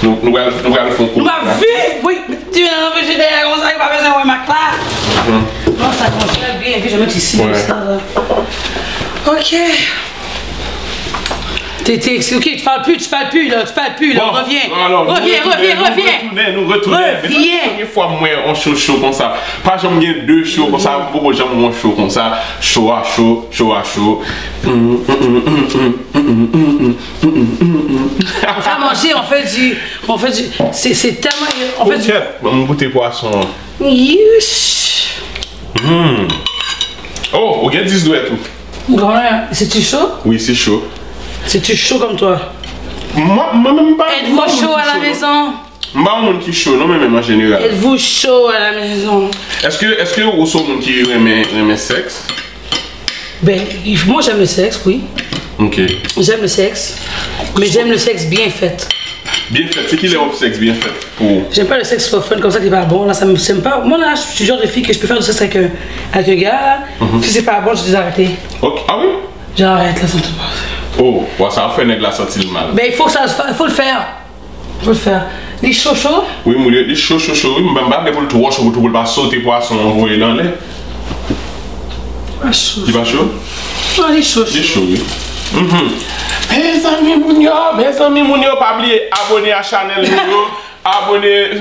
Nous allons faire un coup. Nous allons vivre, oui. Tu viens dans le frigidaire comme ça, il va besoin de ma classe. Non, ça congèle bien. Je vais mettre ici. Ouais. Ça, là. Ok. Ok, tu parles plus là. Bon, Reviens. Alors, reviens. Nous retournons. Première fois, moi, on chaud comme ça. Pas jamais gagné 2 shows comme ça. Beaucoup de gens ont chaud comme ça. Chaud à chaud. On fait manger, on fait du. C'est tellement. On fait du. Mon goûter poisson. Youch. Oh, on gagne 10 doigts tout. Grand-mère, c'est-tu chaud? Oui, c'est chaud. C'est-tu chaud comme toi? Moi, même pas. Êtes-vous chaud à la maison? Pas un monde qui chaud, non, mais même en général. Êtes-vous chaud à la maison? Est-ce que vous êtes un monde qui aime sexe? Ben, moi j'aime le sexe, oui. Ok. J'aime le sexe. Mais j'aime le sexe bien fait. Bien fait, c'est qui le sexe bien fait pour... J'aime pas le sexe for fun comme ça qui est pas bon, là ça me sème pas. Moi là, je suis le genre de fille que je peux faire du sexe avec un gars, si c'est pas bon, je dis arrêter. Ok, ah oui? J'arrête là, ça me passe. Oh, ouais, ça va faire un la sortie le mal. Ben il faut le faire. Faut le faire. Les chauds. Oui, mon Dieu, les chauds, oui, mais même pour le trop chaud, pour pas sauter poisson envoyer dans l'air. Pas chaud. Il va chaud? Non, les chauds. Les chauds, oui. Mes amis Mounio, pas oublier, abonnez à Chanel Mounio, abonnez.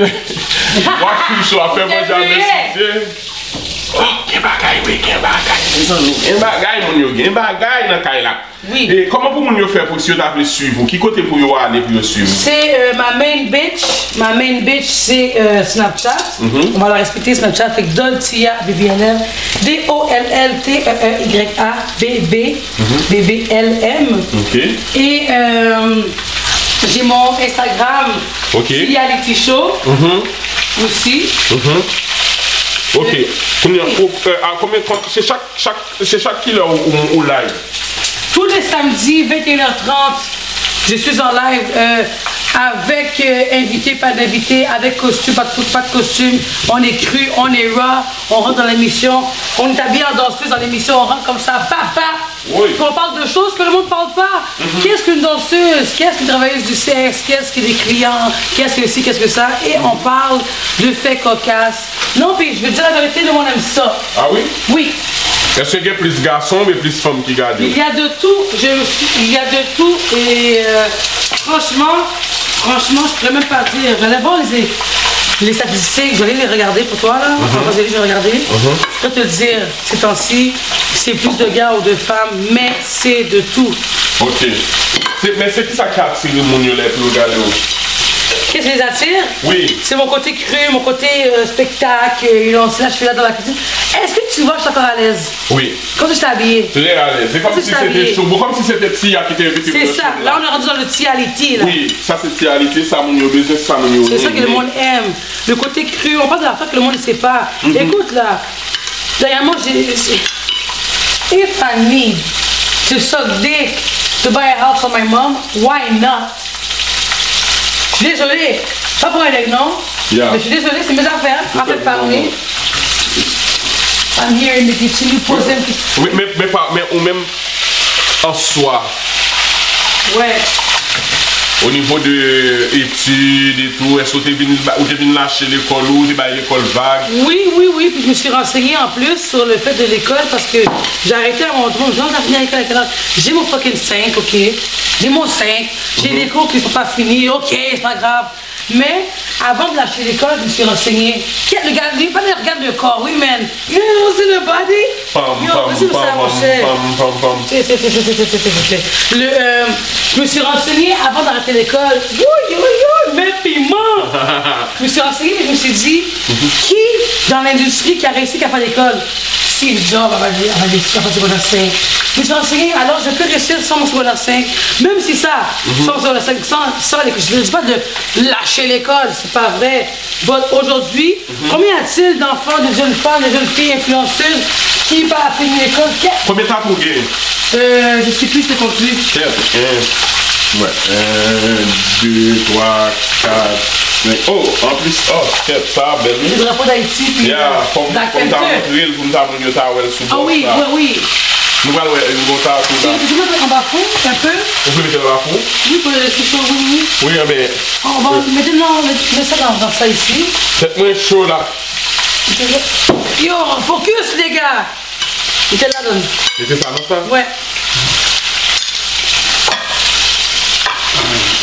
Moi, je suis à faire manger à mes. Oh, quel bagaille, oui, quel bagaille. Mes amis, quel bagaille, Mounio, quel bagaille dans Kaila. Oui. Et comment pour Mounio faire pour si vous avez suivre? Qui côté pour vous aller pour suivre? C'est ma main bitch. Ma main bitch, c'est Snapchat. On va la respecter, Snapchat. Fait que Doltia BBLM. DOLLTEEYA BBLM. Ok. Et j'ai mon Instagram. Ok. Reality Show. Aussi. Ok. C'est chaque kilo ou live? Tous les samedis, 21h30, je suis en live avec invité, pas d'invité, avec costume, pas de costume. On est cru, on est raw, on rentre dans l'émission. On est habillé en danseuse dans l'émission, on rentre comme ça, papa. Oui. On parle de choses que le monde ne parle pas. Qu'est-ce qu'une danseuse? Qu'est-ce qu'une travailleuse du sexe? Qu'est-ce que des clients? Qu'est-ce que ci, qu'est-ce que ça? Et on parle de faits cocasses. Non, puis je veux dire la vérité, le monde aime ça. Ah oui? Oui. Est-ce qu'il y a plus de garçons mais plus de femmes qui gardent? Il y a de tout, il y a de tout et franchement, je pourrais même pas dire. J'allais voir les statistiques, je vais aller les regarder pour toi là. Je vais regarder. Je peux te dire, ces temps-ci, c'est plus de gars ou de femmes, mais c'est de tout. Ok. Mais c'est qui ça qui attire le monde pour regarder? Qu'est-ce qui les attire? Oui. C'est mon côté cru, mon côté spectacle. Là, je suis là dans la cuisine. Est-ce que tu vois que je suis encore à l'aise? Oui. Quand je t'ai habillée? Tu es à l'aise. C'est comme si c'était chaud. Comme si c'était Tia qui t'est invité. C'est ça. Là, on est rendu dans le Tiality. Oui, ça c'est Tiality, ça mon business, ça mon. C'est ça que le monde aime. Le côté cru. On parle de la fois que le monde ne sait pas. Écoute là. Dernièrement, if I need to suck dick to buy a house for my mom, why not? Je suis désolée, pas pour un non, mais je suis désolée, c'est mes affaires, en fait parler. I'm here in the kitchen, you pose them. Oui, mais ou même en soi. Ouais. Au niveau de études et tout, est-ce que tu es venu lâcher l'école ou tu es à l'école vague? Oui, puis je me suis renseignée en plus sur le fait de l'école parce que j'ai arrêté à mon tour, j'ai mon fucking 5, ok? J'ai mon 5, j'ai des cours qui ne sont pas finis, ok, c'est pas grave. Mais avant de lâcher l'école, je me suis renseignée. Regarde, pas de regarde le corps, oui, man. You know, c'est le body. Je me suis renseignée avant d'arrêter l'école. Mais piment. Je me suis renseignée, mais je me suis dit, qui dans l'industrie qui a réussi à faire l'école? Steve Jobs va réussir à faire secondaire 5. Je me suis renseignée, alors je peux réussir sans mon secondaire 5. Même si ça, sans mon secondaire 5, sans l'école. Je ne dis pas de lâcher l'école, c'est pas vrai. Aujourd'hui, combien y a-t-il d'enfants, de jeunes femmes, de jeunes filles influenceuses qui n'ont pas fini l'école? Combien de temps pour gagner? Je sais plus, c'est conclu. 4, 1, 2, 3, 4, 5. Oh, en plus, ça, belle. Le drapeau d'Haïti, puis comme t'as montré, comme t'as montré, ah oui. Nous allons voir ça. Tu veux mettre en bas-fond, un peu? On peut mettre en bas-fond? Oui, pour le laisser chaud, oui. Oui, mais... On va mettre ça dans ça ici. C'est moins chaud là. Yo, focus les gars. Il était là, donne. C'était ça, non ça? Ouais.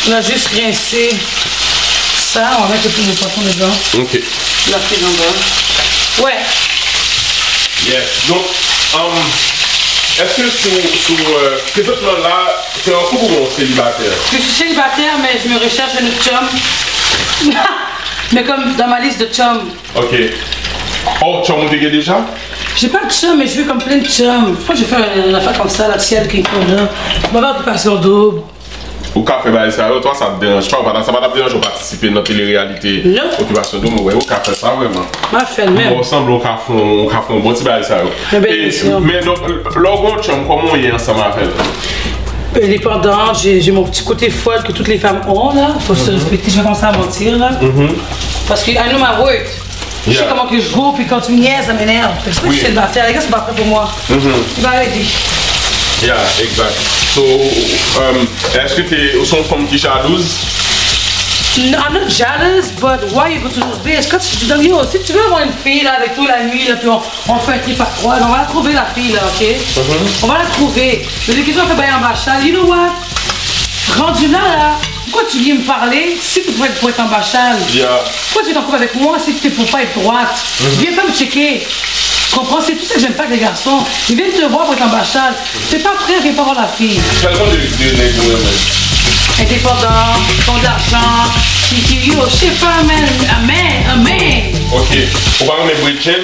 On a juste rincé ça, on va mettre plus de poisson dedans. Ok. La frise en bas. Ouais. Yes. Donc, est-ce que présentement là, c'est un couple ou un célibataire? Je suis célibataire, mais je me recherche un autre chum. Mais comme dans ma liste de chums. Ok. Oh, tu as monté déjà? J'ai pas de chum, mais je veux comme plein de chums. Je crois que je vais faire une affaire comme ça, la ciel, King Kong. On va avoir occupation double. Ou café bah ça, toi ça te dérange pas, ça va te déranger de participer dans la télé-réalité. Non. Occupation double, ouais, ou café ça vraiment. Ma fait même. On ressemble au café, bon petit bah ça. Mais donc, l'orgon chum, comment on est ensemble avec elle? Indépendant, j'ai mon petit côté folle que toutes les femmes ont là. Faut se respecter, je vais commencer à mentir là. Parce que I know my work. Je sais comment que je joue, puis quand tu me niaises, ça m'énerve. C'est ça que je sais le faire. Les gars, c'est pas prêt pour moi. Tu vas aider. Yeah, exact. So, est-ce que tu es au son femme qui jalouse? No, I'm not jealous, but why you go to this bitch? Quand tu dis, yo, si tu veux avoir une fille là avec toi la nuit, là, puis on fait un trip à trois, on va la trouver la fille là, ok? On va la trouver. Mais les questions on fait bailler en bachal, you know what? Rendu là, pourquoi tu viens me parler si tu pourrais être en bachal? Pourquoi tu es en couple avec moi si tu ne peux pas être droite? Viens pas me checker. Tu comprends? C'est tout ça que j'aime pas avec les garçons. Ils viennent te voir pour être en bachal. T'es pas prêt, viens pas voir la fille. Quel genre de indépendant, ton d'argent, yo, je sais pas, man, un man. Ok, on va remettre Bridgen.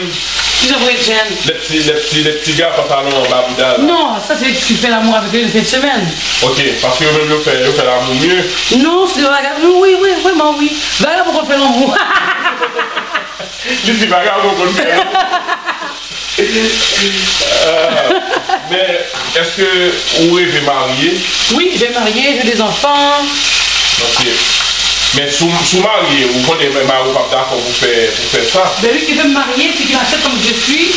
Qui est Bridgen? Les petits gars pantalons en bas boudal. Non, ça c'est que tu fais l'amour avec eux une fin de semaine. Ok, parce que même je fais l'amour mieux. Non, c'est vrai, oui, vraiment oui. Va là pour qu'on fait l'amour. Je dis bagarre pour qu'on fait. Mais est-ce que vous rêvez marier? Oui, je vais marier, j'ai des enfants. Ok. Mais sous marié, vous prenez même pas d'accord pour faire ça? Ben lui qui veut me marier, puis qui m'accepte comme je suis.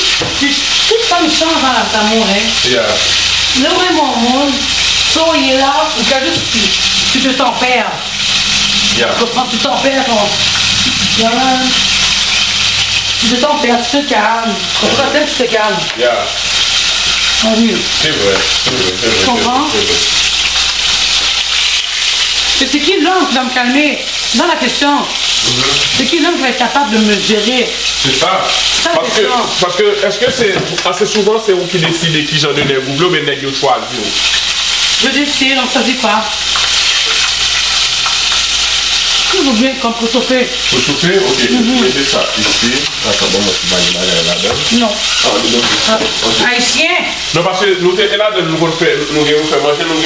Toute femme change dans l'amour, hein. Yeah. Là où est mon monde, soit il est là, ou qu'à juste tu te tempères. Yeah. Tu comprends, tu tempères ton. Tu te tempères, tu te calmes. Tu comprends, tu te calmes. Yeah. Ah oui. C'est vrai. Tu comprends? C'est qui l'homme qui va me calmer? C'est dans la question. C'est qui l'homme qui va être capable de me gérer? C'est ça. Parce que est-ce que c'est assez souvent c'est vous qui décidez qui j'en donne vous voulez mais nègre choisir? Je décide, on ne choisit pas. Que vous voulez comme pour chauffer? Pour chauffer? Ok. Mettez ça ici. Attends, bon, moi je vais aller là-dedans. Non. Ah, okay. Haïtien? Non, parce que nous sommes là, nous allons faire manger, nous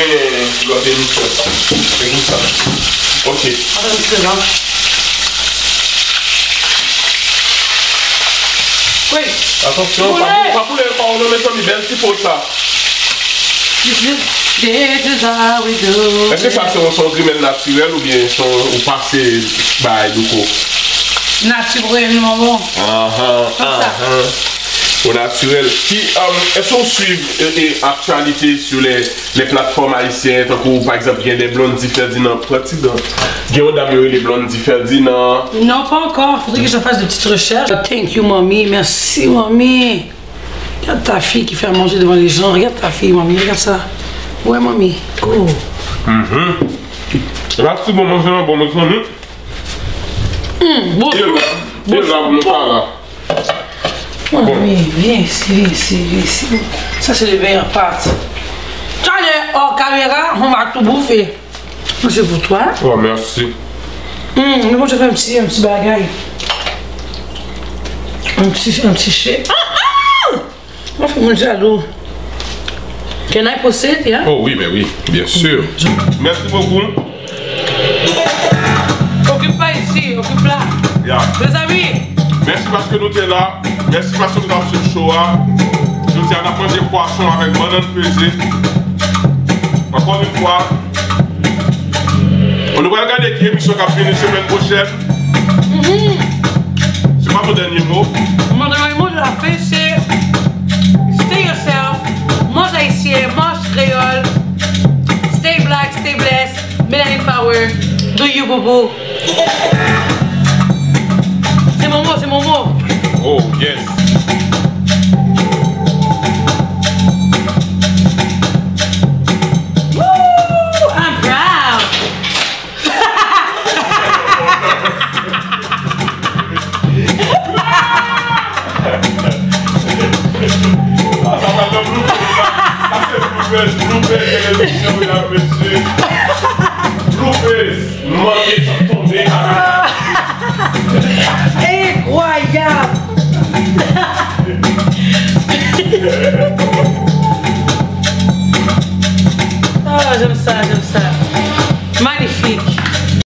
allons ça. Ok. Oui. Attention, pas pour les parents, mais ça, mais belle petit pot ça. Est-ce que ça c'est son grimel naturel ou bien son passé by du coup? Naturellement bon. Au naturel. Est-ce qu'on suit l'actualité sur les plateformes haïtiennes, par exemple, il y a des blondes Ferdinand, il y a des blondes Ferdinand? Non, pas encore. Il faudrait que je fasse de petites recherches. Thank you, mamie. Merci, mamie. Regarde ta fille qui fait à manger devant les gens. Regarde ta fille, mamie. Regarde ça. Ouais, mamie. Cool. Merci, bon manger, bon manger. Bon. Oui, viens ici. Ça, c'est les meilleures pâtes. Allez, hors caméra, on va tout bouffer. C'est pour toi. Oh, merci. Mais moi, je fais un petit bagaille. Un petit chèque. On fait mon jaloux. Can I proceed, yeah? Oh oui, mais oui, bien sûr. Merci beaucoup. Occupe pas ici, occupe là. Yeah. Les amis. Merci parce que nous sommes là. Merci parce que nous avons ce show. Je tiens à manger poisson avec bonne pesée. Encore une fois. On va regarder qui émission qui a fini la semaine prochaine. C'est pas mon dernier mot. Mon dernier mot de la fin, c'est stay yourself, mange haïtien, mange créole, stay black, stay blessed, melanin power, do you boubou. C'est mon mot. Oh, yes. Woo! I'm proud. Incroyable.